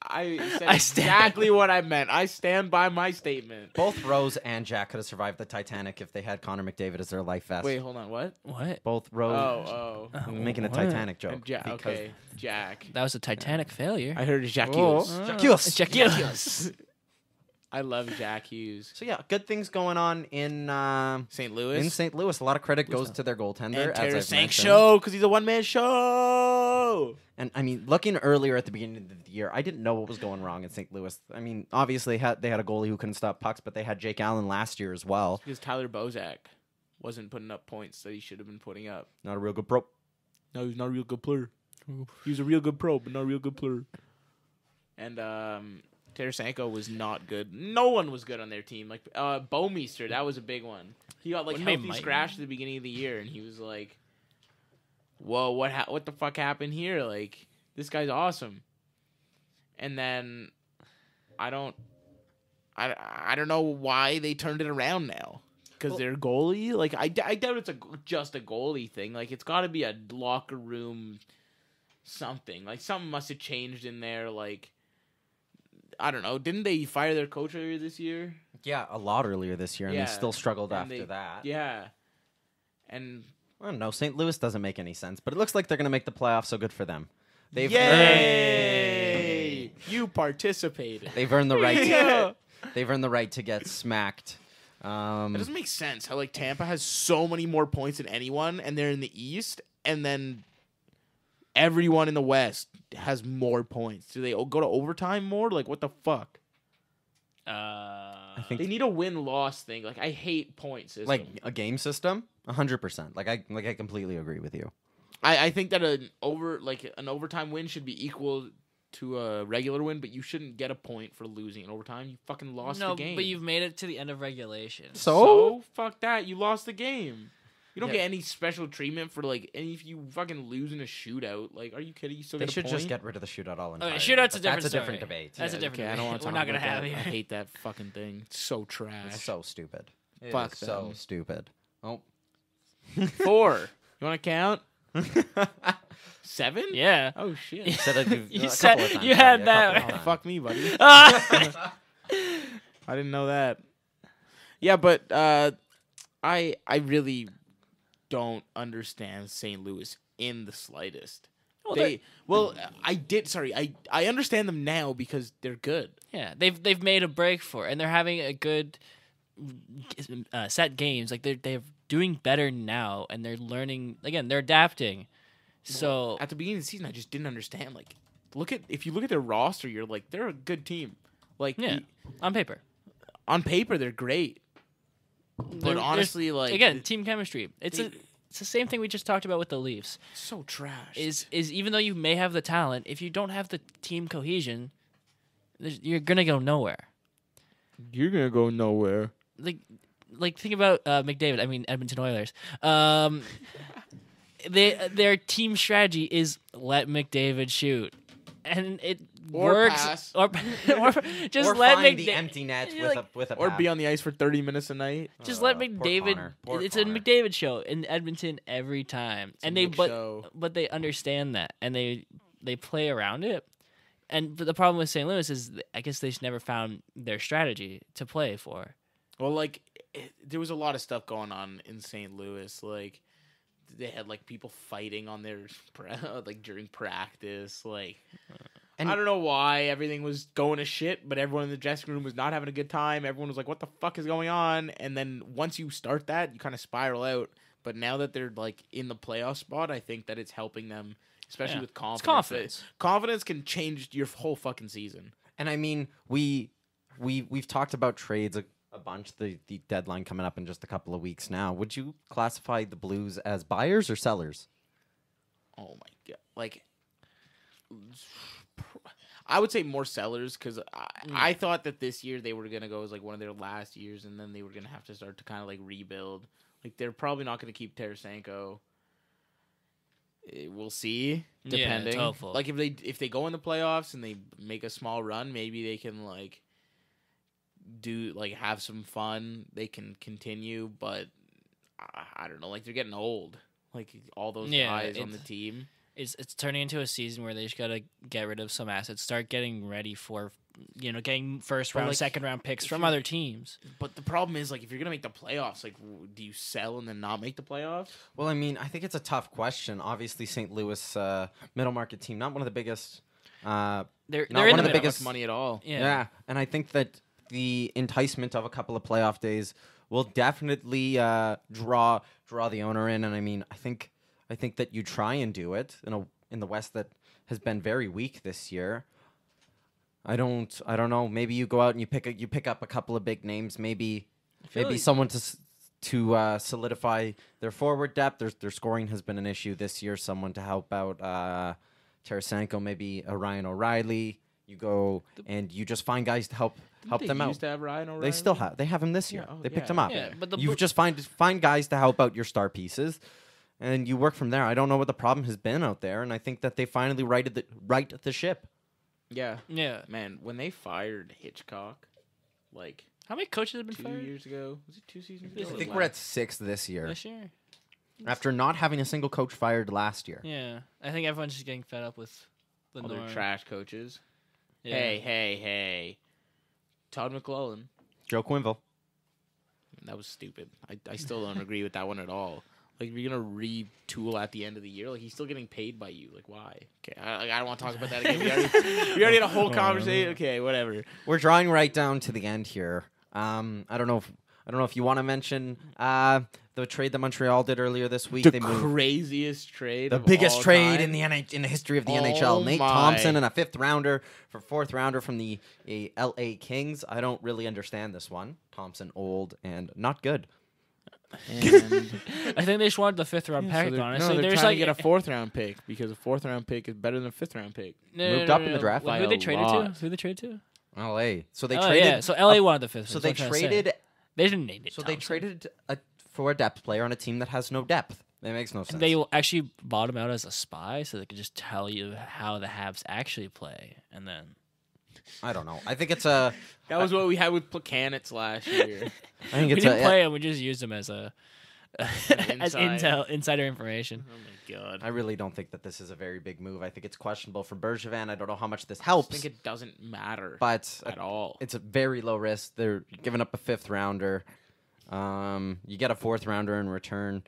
I said I stand- exactly what I meant. I stand by my statement. Both Rose and Jack could have survived the Titanic if they had Connor McDavid as their life vest. Wait, hold on. What? What? Both Rose. Oh. I'm making a What? Titanic joke. And okay, Jack. That was a Titanic failure. I heard Jack Oh. Hughes. Jack Hughes. Jack Hughes. I love Jack Hughes. So yeah, good things going on in St. Louis. St. Louis. A lot of credit goes to their goaltender, And as I've Tarasenko mentioned. show because he's a one-man show. And I mean, looking earlier at the beginning of the year, I didn't know what was going wrong in St. Louis. I mean, obviously they had a goalie who couldn't stop pucks, but they had Jake Allen last year as well. Because Tyler Bozak wasn't putting up points that he should have been putting up. Not a real good pro. No, he's not a real good player. He was a real good pro, but not a real good player. And Tarasenko was not good. No one was good on their team. Like Bouwmeester, that was a big one. He got like Wouldn't they healthy might- scratch at the beginning of the year, and he was like, "Whoa, what the fuck happened here? Like, this guy's awesome." And then I don't know why they turned it around now. Because their goalie, like I doubt it's just a goalie thing. Like it's got to be a locker room something. Like something must have changed in there. Like I don't know. Didn't they fire their coach earlier this year? Yeah, a lot earlier this year, and Yeah, they still struggled and after that. Yeah, and I don't know. St. Louis doesn't make any sense, but it looks like they're going to make the playoffs, so good for them. They've yay! You participated. They've earned the right. Yeah. They've earned the right to get smacked. It doesn't make sense how like Tampa has so many more points than anyone, and they're in the East, and then everyone in the West has more points. Do they go to overtime more? Like what the fuck? I think They need a win-loss thing. Like I hate point system. like a game system, 100%. Like I completely agree with you. I think that an overtime win should be equal to a regular win, but you shouldn't get a point for losing in overtime. You fucking lost the game. but you've made it to the end of regulation. So? fuck that. You lost the game. You don't Yeah. get any special treatment for like any if you fucking lose in a shootout. Like, are you kidding? You still They get a should point? just get rid of the shootout all entirely. Okay, shootout's a but different That's a different story. debate. That's a different Okay, I don't want debate. to We're talk not gonna about have that. here. I hate that fucking thing. It's so trash. It's so stupid. It Fuck is so them. stupid. Oh. 4. You want to count? 7? Yeah. Oh shit. Said I'd do You a said- couple of times, you had buddy, a couple that. of times. Fuck me, buddy. Ah! I didn't know that. Yeah, but I really don't understand St. Louis in the slightest. I understand them now because they're good. Yeah, they've made a break for it, and they're having a good set games. Like they're doing better now, and they're learning again. They're adapting. So At the beginning of the season, I just didn't understand. Like, if you look at their roster, you're like, they're a good team. Like, yeah, on paper, on paper, they're great. But honestly, like again, team chemistry. It's they- it's the same thing we just talked about with the Leafs. So trash. Is even though you may have the talent, if you don't have the team cohesion, you're gonna go nowhere. You're gonna go nowhere. Like think about McDavid. I mean Edmonton Oilers. Their team strategy is let McDavid shoot, and it Or works. pass. Or just or let find the McDavid empty net like- with a Or pass. be on the ice for 30 minutes a night. just let Poor McDavid. Connor. Poor It's Connor. a McDavid show in Edmonton every time, a and they Mick show. but they understand that, and they play around it. But the problem with St. Louis is, I guess they just never found their strategy to play for. Well, like, there was a lot of stuff going on in St. Louis. Like, they had, like, people fighting on their, like, during practice. Like, And- I don't know why everything was going to shit, but everyone in the dressing room was not having a good time. Everyone was like, what the fuck is going on? And then once you start that, you kind of spiral out. But now that they're, like, in the playoff spot, I think that it's helping them, especially with confidence. It's confidence. Confidence can change your whole fucking season. And I mean, we've talked about trades a bunch. The deadline coming up in just a couple of weeks now. Would you classify the Blues as buyers or sellers? Oh my god! Like, I would say more sellers because I thought that this year they were gonna go as like one of their last years, and then they were gonna have to start to kind of like rebuild. Like they're probably not gonna keep Tarasenko. We'll see, Yeah, depending. it's hopeful. Like if they go in the playoffs and they make a small run, maybe they can like have some fun. They can continue, but I don't know. Like they're getting old. Like all those guys on the team. It's turning into a season where they just gotta get rid of some assets, start getting ready for, getting first round, like, second round picks if from you- other teams. But the problem is, like, if you're gonna make the playoffs, like, do you sell and then not make the playoffs? Well, I mean, I think it's a tough question. Obviously, St. Louis middle market team, not one of the biggest. They're Not in one the of the middle. biggest- money at all. Yeah. And I think that the enticement of a couple of playoff days will definitely draw the owner in. And I mean, I think that you try and do it in the West that has been very weak this year. I don't know. Maybe you go out and you pick up a couple of big names. Maybe like- someone to solidify their forward depth. Their scoring has been an issue this year. Someone to help out Tarasenko, maybe a Ryan O'Reilly. You go and you just find guys to help them out. Used to have Ryan O'Reilly. They still have. They have him this year. Yeah, oh, they picked yeah. him up. Yeah, but You just find guys to help out your star pieces, and you work from there. I don't know what the problem has been out there, and I think that they finally right the ship. Yeah, Yeah. man. When they fired Hitchcock, like How many coaches have been 2 fired years ago, was it 2 seasons ago? I I or think last? we're at 6 this year this year? after not having a single coach fired last year. Yeah, I think everyone's just getting fed up with the all norm. their trash coaches. Yeah. Hey. Todd McClellan. Joe Quinville. That was stupid. I still don't agree with that one at all. Like, if you're gonna retool at the end of the year, like he's still getting paid by you. Like, why? Okay, I don't want to talk about that again. We already had a whole conversation. Okay, whatever. We're drawing right down to the end here. I don't know if you want to mention the trade that Montreal did earlier this week. The They moved craziest trade. the of biggest all trade time. in the history of the Oh NHL. Nate my. Thompson and a 5th rounder for 4th rounder from the LA Kings. I don't really understand this one. Thompson old and not good. And I think they just wanted the 5th round Yeah, pick. so Honestly, they're there's trying like to get a 4th round pick because a 4th round pick is better than a 5th round pick. moved up in the draft. Who By they a traded lot. to? Who they traded to? LA. So they Oh, traded. yeah. So LA wanted the 5th. So that's they what I'm trying to say. traded. They didn't need it. So they traded for a depth player on a team that has no depth. It makes no sense. They will actually bought him out as a spy, so they could just tell you how the Habs actually play, and then I don't know. I think it's a. That was what we had with Placanitz last year. I think we it's didn't a. play him. We just used him as a as inside. insider information. Oh my god! I really don't think that this is a very big move. I think it's questionable for Bergevin. I don't know how much this I helps, think it doesn't matter but at all. it's a very low risk. They're giving up a 5th rounder. You get a 4th rounder in return.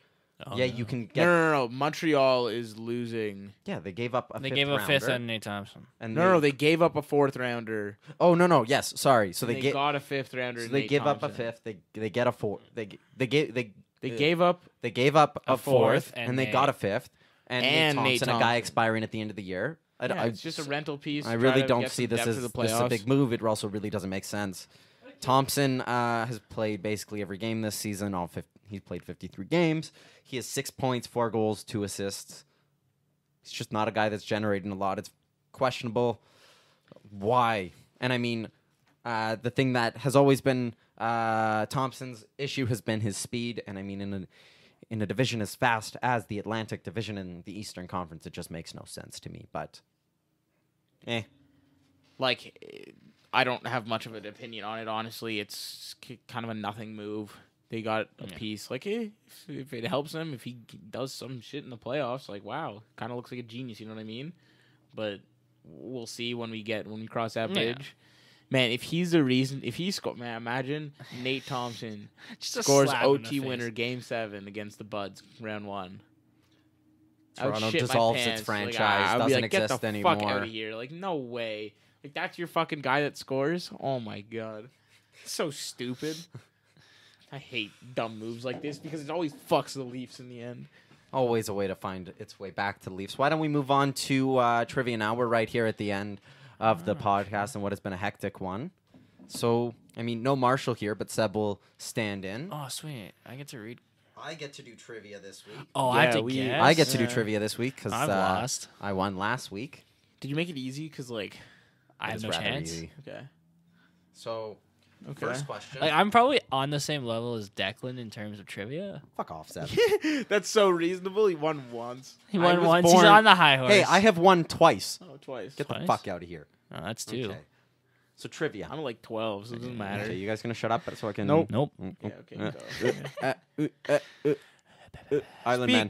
Oh, yeah, no. you can get. No. Montreal is losing. Yeah, they gave up a. They 5th gave a 5th rounder, and Nate Thompson. and No, they gave up a 4th rounder. Oh no! Yes, sorry. So So they they got a 5th rounder. So in they Nate give up a Thompson. 5th. They get a 4th. They gave up They gave up a A fourth, 4th, and and they Nate- got a 5th. And And Nate Nate Thompson, a guy Thompson. expiring at the end of the year. Yeah, it's just a rental piece. I to really try to don't get see some this depth as to the this is a playoffs. big move. It also really doesn't make sense. Thompson has played basically every game this season. He's played 53 games. He has 6 points, 4 goals, 2 assists. He's just not a guy that's generating a lot. It's questionable. Why? And I mean, the thing that has always been Thompson's issue has been his speed. And I mean, in a division as fast as the Atlantic Division in the Eastern Conference, it just makes no sense to me. But, Like, I don't have much of an opinion on it, honestly. It's kind of a nothing move. They got a piece. Like, if it helps him, if he does some shit in the playoffs, like, wow, kind of looks like a genius, you know what I mean? But we'll see when we cross that bridge. Man, if he's the reason, man, imagine Nate Thompson scores OT winner Game 7 against the Buds, round 1. Toronto dissolves its franchise, doesn't exist anymore. Get the fuck out of here. Like, no way. Like, that's your fucking guy that scores? Oh, my God. So stupid. I hate dumb moves like this because it always fucks the Leafs in the end. Always a way to find its way back to the Leafs. Why don't we move on to trivia now? We're right here at the end of the podcast and what has been a hectic one. So, I mean, no Marshall here, but Seb will stand in. Oh, sweet. I get to read. I get to do trivia this week. Oh, I have to guess? I get to do trivia this week because I've lost. I won last week. Did you make it easy? Because, like, I have no chance. Easy. Okay. So, first question. Like, I'm probably on the same level as Declan in terms of trivia. Fuck off, Seb. That's so reasonable. He won once. He won once. He's on the high horse. Hey, I have won twice. Oh, twice. Get the fuck out of here. Oh, that's 2. Okay. So, trivia. I'm like 12, so it doesn't matter. Okay, you guys going to shut up so I can... Nope. Yeah, okay. Island Man.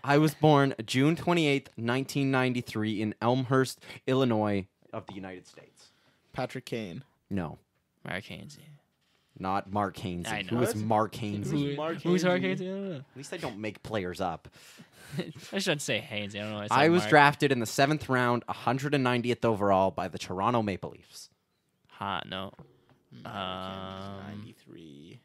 I was born June 28th, 1993 in Elmhurst, Illinois of the United States. Patrick Kane. No. Mark Hainsey. Not Mark Hainsey. I know. Who is Mark Hainsey? Who's Mark Hainsey? I don't know. At least I don't make players up. I shouldn't say Hainsey. I don't know. I was drafted in the 7th round, 190th overall by the Toronto Maple Leafs. No. 93.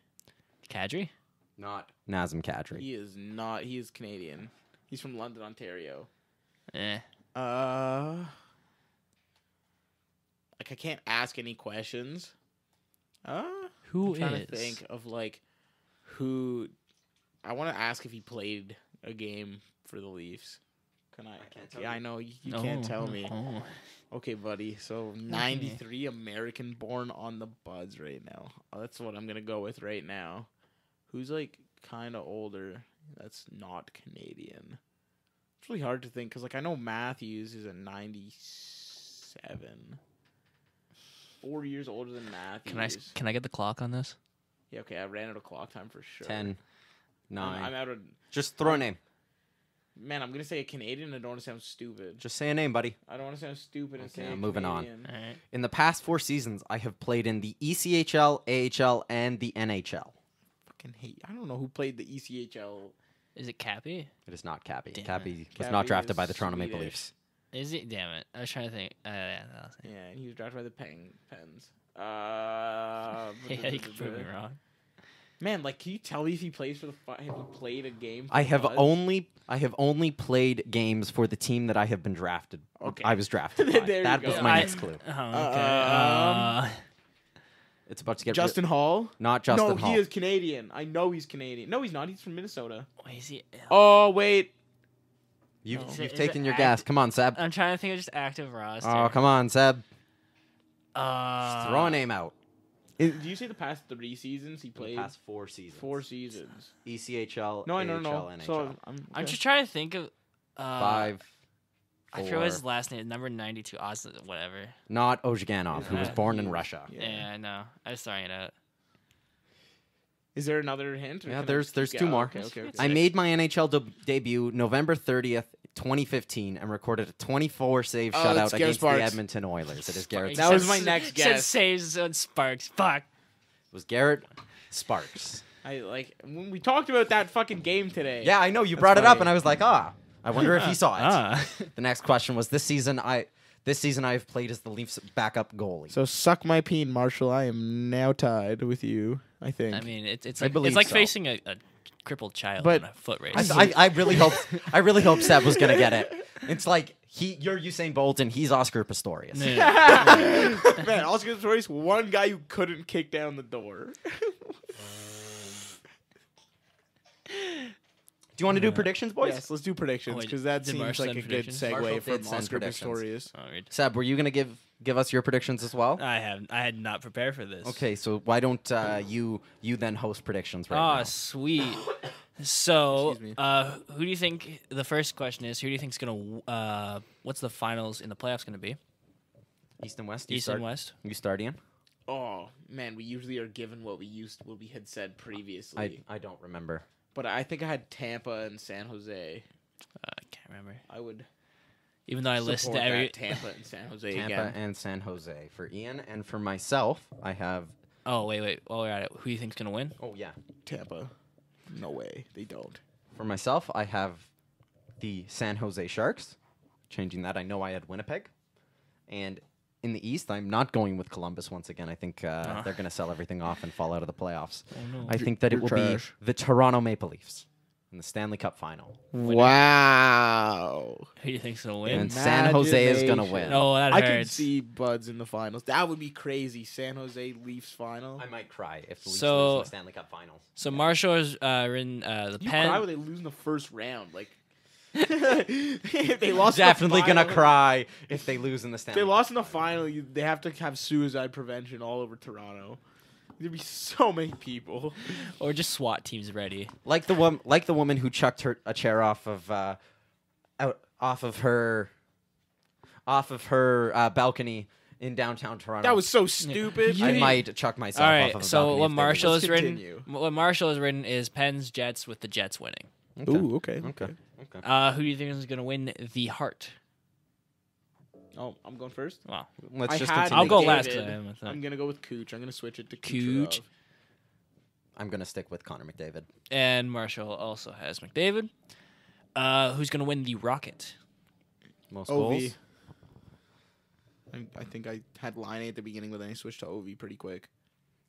Kadri? Not Nazem Kadri. He is not. He is Canadian. He's from London, Ontario. Eh. Like, I can't ask any questions. Who I'm trying is? to think of, like, who... I want to ask if he played a game for the Leafs. Can I? can't tell Yeah, you. I know. You can't tell me. Oh. Okay, buddy. So, 93 American born on the Buds right now. That's what I'm going to go with right now. Who's, like, kind of older that's not Canadian? It's really hard to think because, like, I know Matthews is a 97. 4 years older than Matthews. Can I get the clock on this? Yeah, okay. I ran out of clock time for sure. 10, 9. I'm out of... Just throw a name. Man, I'm going to say a Canadian. I don't want to sound stupid. Just say a name, buddy. I don't want to sound stupid and say I'm moving on. Canadian. All right. In the past 4 seasons, I have played in the ECHL, AHL, and the NHL. Fucking hate. I don't know who played the ECHL. Is it Cappy? It is not Cappy. Damn Cappy was Cappy not drafted is by the Toronto Maple Swedish. Leafs. Is it? Damn it! I was trying to think. Yeah, Yeah, he was drafted by the Pens. yeah, you can prove me wrong. Man, like, can you tell me if he plays for the? Have he played a game? For I the have Buds? only played games for the team that I have been drafted. Okay. I was drafted. There by. you That go. was my next clue. Oh, okay. It's about to get Justin Hall. not Justin no, Hall. he is Canadian. I know he's Canadian. No, he's not. He's from Minnesota. Wait, is he? Oh wait. You've, Is you've it taken your act- gas. Come on, Seb. I'm trying to think of just active roster. Oh, come on, Seb. Uh, Throw a name out. Did you say the past 3 seasons he The played? past 4 seasons. 4 seasons. ECHL, No, I AHL, don't know. NHL. So I'm just trying to think of. 5, I forget what his last name. Number 92. Austin, whatever. Not Ozhiganov, who was Yeah. born in Russia. Yeah, I know. I was throwing it out. Is there another hint? or Yeah, can I there's just keep 2 going? more. Okay. I made my NHL debut November 30th, 2015, and recorded a 24-save Oh, shutout that's Garrett against the Sparks. Edmonton Oilers. It is Garrett. That was my next Said guess. saves on Sparks. Fuck. It was Garrett Sparks. I like when we talked about that fucking game today. Yeah, I know you That's brought it up, funny. and I was like, I wonder if he saw it. Ah. The next question was this season I've played as the Leafs backup goalie. So suck my peen, Marshall. I am now tied with you. I think. I mean, it's I like believe it's like so. facing a crippled child But in a foot race. I really hope Seb was gonna get it. It's like you're Usain Bolt and he's Oscar Pistorius. Man, Oscar Pistorius, one guy you couldn't kick down the door. Do you want to do predictions, boys? Yes, let's do predictions Oh, wait, because that did seems Marshall like a send good predictions? Marshall segue did from send Oscar predictions. Pistorius. All right. Seb, were you gonna give us your predictions as well? I had not prepared for this. Okay, so why don't you then host predictions right Ah, now? sweet. So, Excuse me. who do you think? The first question is, who do you think's gonna? What's the finals in the playoffs gonna be? East and West. East and West. You start, Ian. Oh man, we usually are given what we had said previously. I don't remember. But I think I had Tampa and San Jose. I can't remember. I would Even though I listened support to every. that Tampa and San Jose Tampa again. and San Jose for Ian, and for myself, I have. Oh wait. While we're at it, who do you think's gonna win? Oh yeah. Tampa. No way, they don't. For myself, I have the San Jose Sharks. Changing that, I know I had Winnipeg, and in the East, I'm not going with Columbus once again. I think they're going to sell everything off and fall out of the playoffs. Oh, no. I think that it You're will trash. be the Toronto Maple Leafs in the Stanley Cup final. Wow. Who do you think's gonna win? And San Jose is going to win. Oh, that I hurts. can see Buds in the finals. That would be crazy. San Jose Leafs final. I might cry if the Leafs So- lose in the Stanley Cup finals. So Marshall is written the You pen. cry when they lose in the first round. Like if they lost. in the Definitely going to final- cry if they lose in the If Stanley they Cup. lost in the final, they have to have suicide prevention all over Toronto. There'd be so many people. Or just SWAT teams ready. Like the woman who chucked a chair off of her balcony in downtown Toronto. That was so stupid. I might chuck myself All off right. of a So balcony what if they Marshall lose. has Let's written. continue. What Marshall has written is Pens Jets with the Jets winning. Ooh, okay. Okay. Who do you think is gonna win the Heart? Oh, I'm going first. Well, Let's I just had continue. I'll go McDavid. last. 'cause I am with that. I'm gonna go with Cooch. I'm gonna switch it to Cooch. Kucherov. I'm gonna stick with Connor McDavid. And Marshall also has McDavid. Who's gonna win the Rocket? Most Ovi. goals. I think I had Line at the beginning, but then I switched to Ovi pretty quick.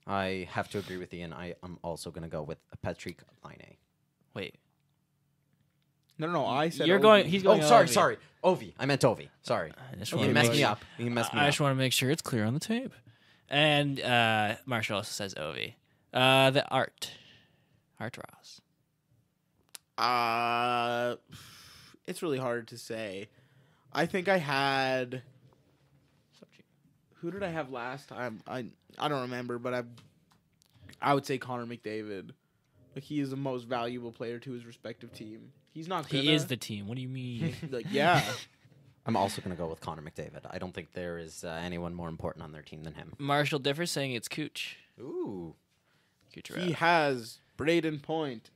I have to agree with Ian. I am also gonna go with Patrick Laine. Wait, No. I said you're Ovi. going. He's going. Oh, sorry, Ovi. sorry. Ovi. I meant Ovi. Sorry. I just You wanna You make messed me sure- up. You messed me I up. just want to make sure it's clear on the tape. And Marshall also says Ovi. The Art Ross. It's really hard to say. I think I had. Who did I have last time? I don't remember, but I would say Connor McDavid. Like he is the most valuable player to his respective team. He's not. He is the team. What do you mean? like yeah. I'm also gonna go with Connor McDavid. I don't think there is anyone more important on their team than him. Marshall differs, saying it's Cooch. Ooh. He has Braden Point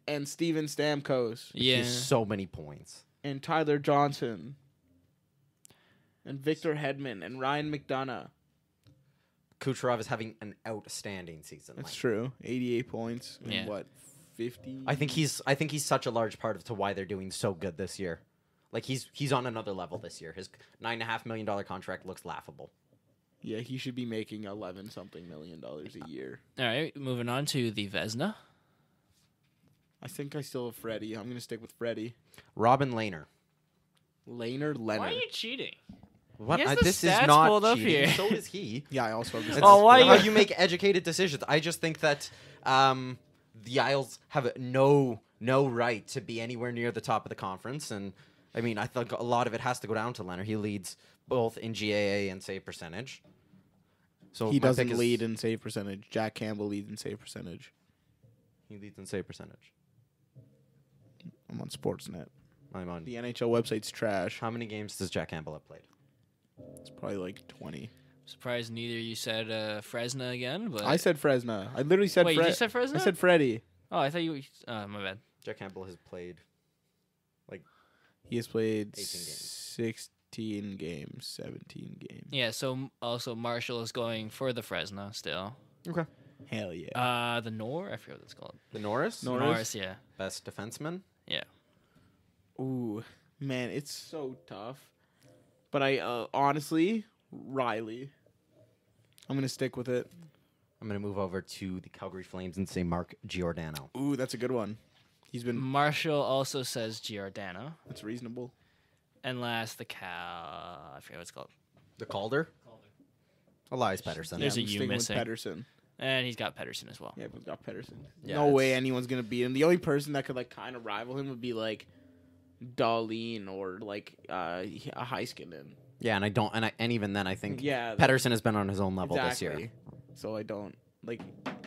and Steven Stamkos Yeah. He has so many points. and Tyler Johnson and Victor Hedman and Ryan McDonough. Kucherov is having an outstanding season. That's Like, true. 88 points. In Yeah. what? 50? I think he's such a large part of to why they're doing so good this year. Like he's on another level this year. His $9.5 million contract looks laughable. Yeah, he should be making 11 something million a year. All right, moving on to the Vesna. I think I still have Freddie. I'm gonna stick with Freddie. Robin Lehner. Leonard. Why are you cheating? What? He has the This is stats not pulled up cheating. here. So is he. Yeah, I also have the It's Oh, why how you- you make educated decisions. I just think that the Isles have no right to be anywhere near the top of the conference, and I mean I think a lot of it has to go down to Leonard. He leads both in GAA and save percentage. So He my doesn't pick is- lead in save percentage. Jack Campbell leads in save percentage. He leads in save percentage. I'm on Sportsnet. I'm on. The NHL website's trash. How many games does Jack Campbell have played? It's probably like 20. Surprised neither you said Fresna again, but I said Fresno. I literally said wait, you just said Fresna? I said Freddie. Oh, I thought you. My bad. Jack Campbell has played. He has played 18 games. 16 games, 17 games. Yeah. So also Marshall is going for the Fresno still. Okay. Hell yeah. The Nor, I forget what it's called. The Norris, Norris? Yeah. best defenseman. Yeah. Ooh, man, it's so tough. But I honestly, Riley. I'm gonna stick with it. I'm gonna move over to the Calgary Flames and say Mark Giordano. Ooh, that's a good one. He's been. Marshall also says Giordano. That's reasonable. And last, the I forget what it's called. The Calder. Elias Pettersson. There's I'm a U sticking with missing. Pedersen. And he's got Pedersen as well. Yeah, we've got Pedersen. Yeah, no way it's- anyone's gonna beat him. The only person that could like kind of rival him would be like Darlene or like a Heiskanen. Yeah, and I don't, and even then, I think Yeah, Pedersen has been on his own level this year. exactly. So I don't like.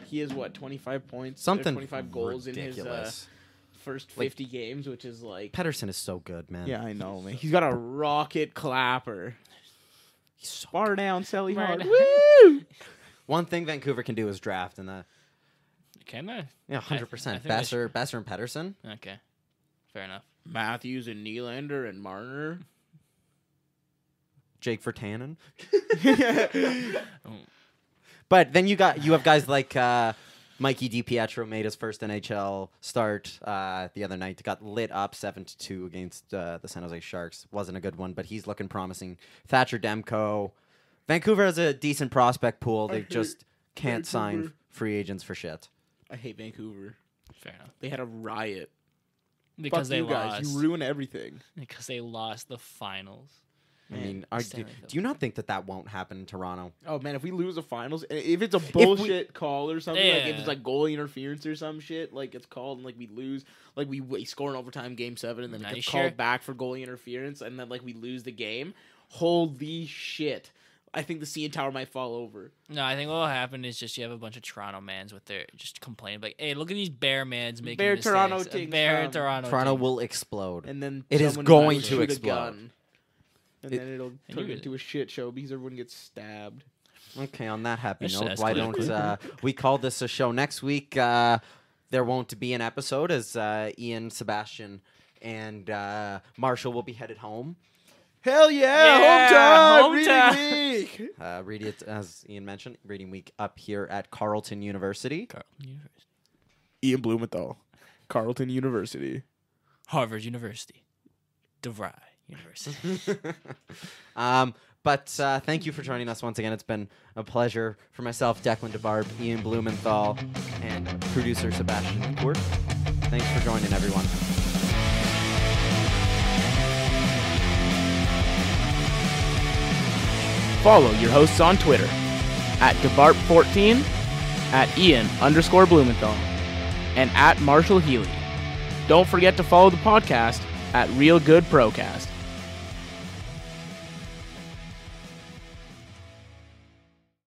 He has what 25 points, Something 25 goals ridiculous. in his first Like- 50 games, which is like. Pedersen is so good, man. Yeah, I know, man. He's got a rocket clapper. He's so Bar down, Sally Bar hard. down. Woo! One thing Vancouver can do is draft, and that Can I? yeah, I 100%. think they Besser and Pedersen. Okay. Fair enough. Matthews and Nylander and Marner. Jake Vertanen. Oh, But then you have guys like Mikey DiPietro made his first NHL start the other night. Got lit up 7-2 against the San Jose Sharks. Wasn't a good one, but he's looking promising. Thatcher Demko. Vancouver has a decent prospect pool. They hate just can't sign Vancouver. free agents for shit. I hate Vancouver. fair enough. They had a riot. Because Fuck they you guys. lost. You ruin everything. Because they lost the finals. I Man, mean, the do Stanley Cup. you not think that won't happen in Toronto? Oh man, if we lose the finals, if it's a bullshit call or something, like if Yeah. it's like goalie interference or some shit, like it's called and like we lose, like we score in overtime game 7 and then it Are you gets sure? called back for goalie interference and then like we lose the game. Holy shit! I think the CN Tower might fall over. No, I think what will happen is just you have a bunch of Toronto mans with their just complaining like, hey, look at these Bear mans making Bear mistakes. Toronto A things, Bear Toronto. Toronto team. will explode. And then It is someone going might to shoot a explode. gun. And It- then it'll And turn you- into a shit show because everyone gets stabbed. Okay, on that happy That's note, why escalated don't we call this a show next week? There won't be an episode as Ian, Sebastian, and Marshall will be headed home. Hell yeah! Yeah, Home time! home Reading week! Reading it, as Ian mentioned, reading week up here at Carleton University. Carleton University. Ian Blumenthal, Carleton University. Harvard University. DeVry University. But thank you for joining us once again. It's been a pleasure for myself, Declan DeBarb, Ian Blumenthal, and producer Sebastian Court. Thanks for joining, everyone. Follow your hosts on Twitter at DeBarp14, at Ian_Blumenthal, and at Marshall Healy. Don't forget to follow the podcast at Real Good Procast.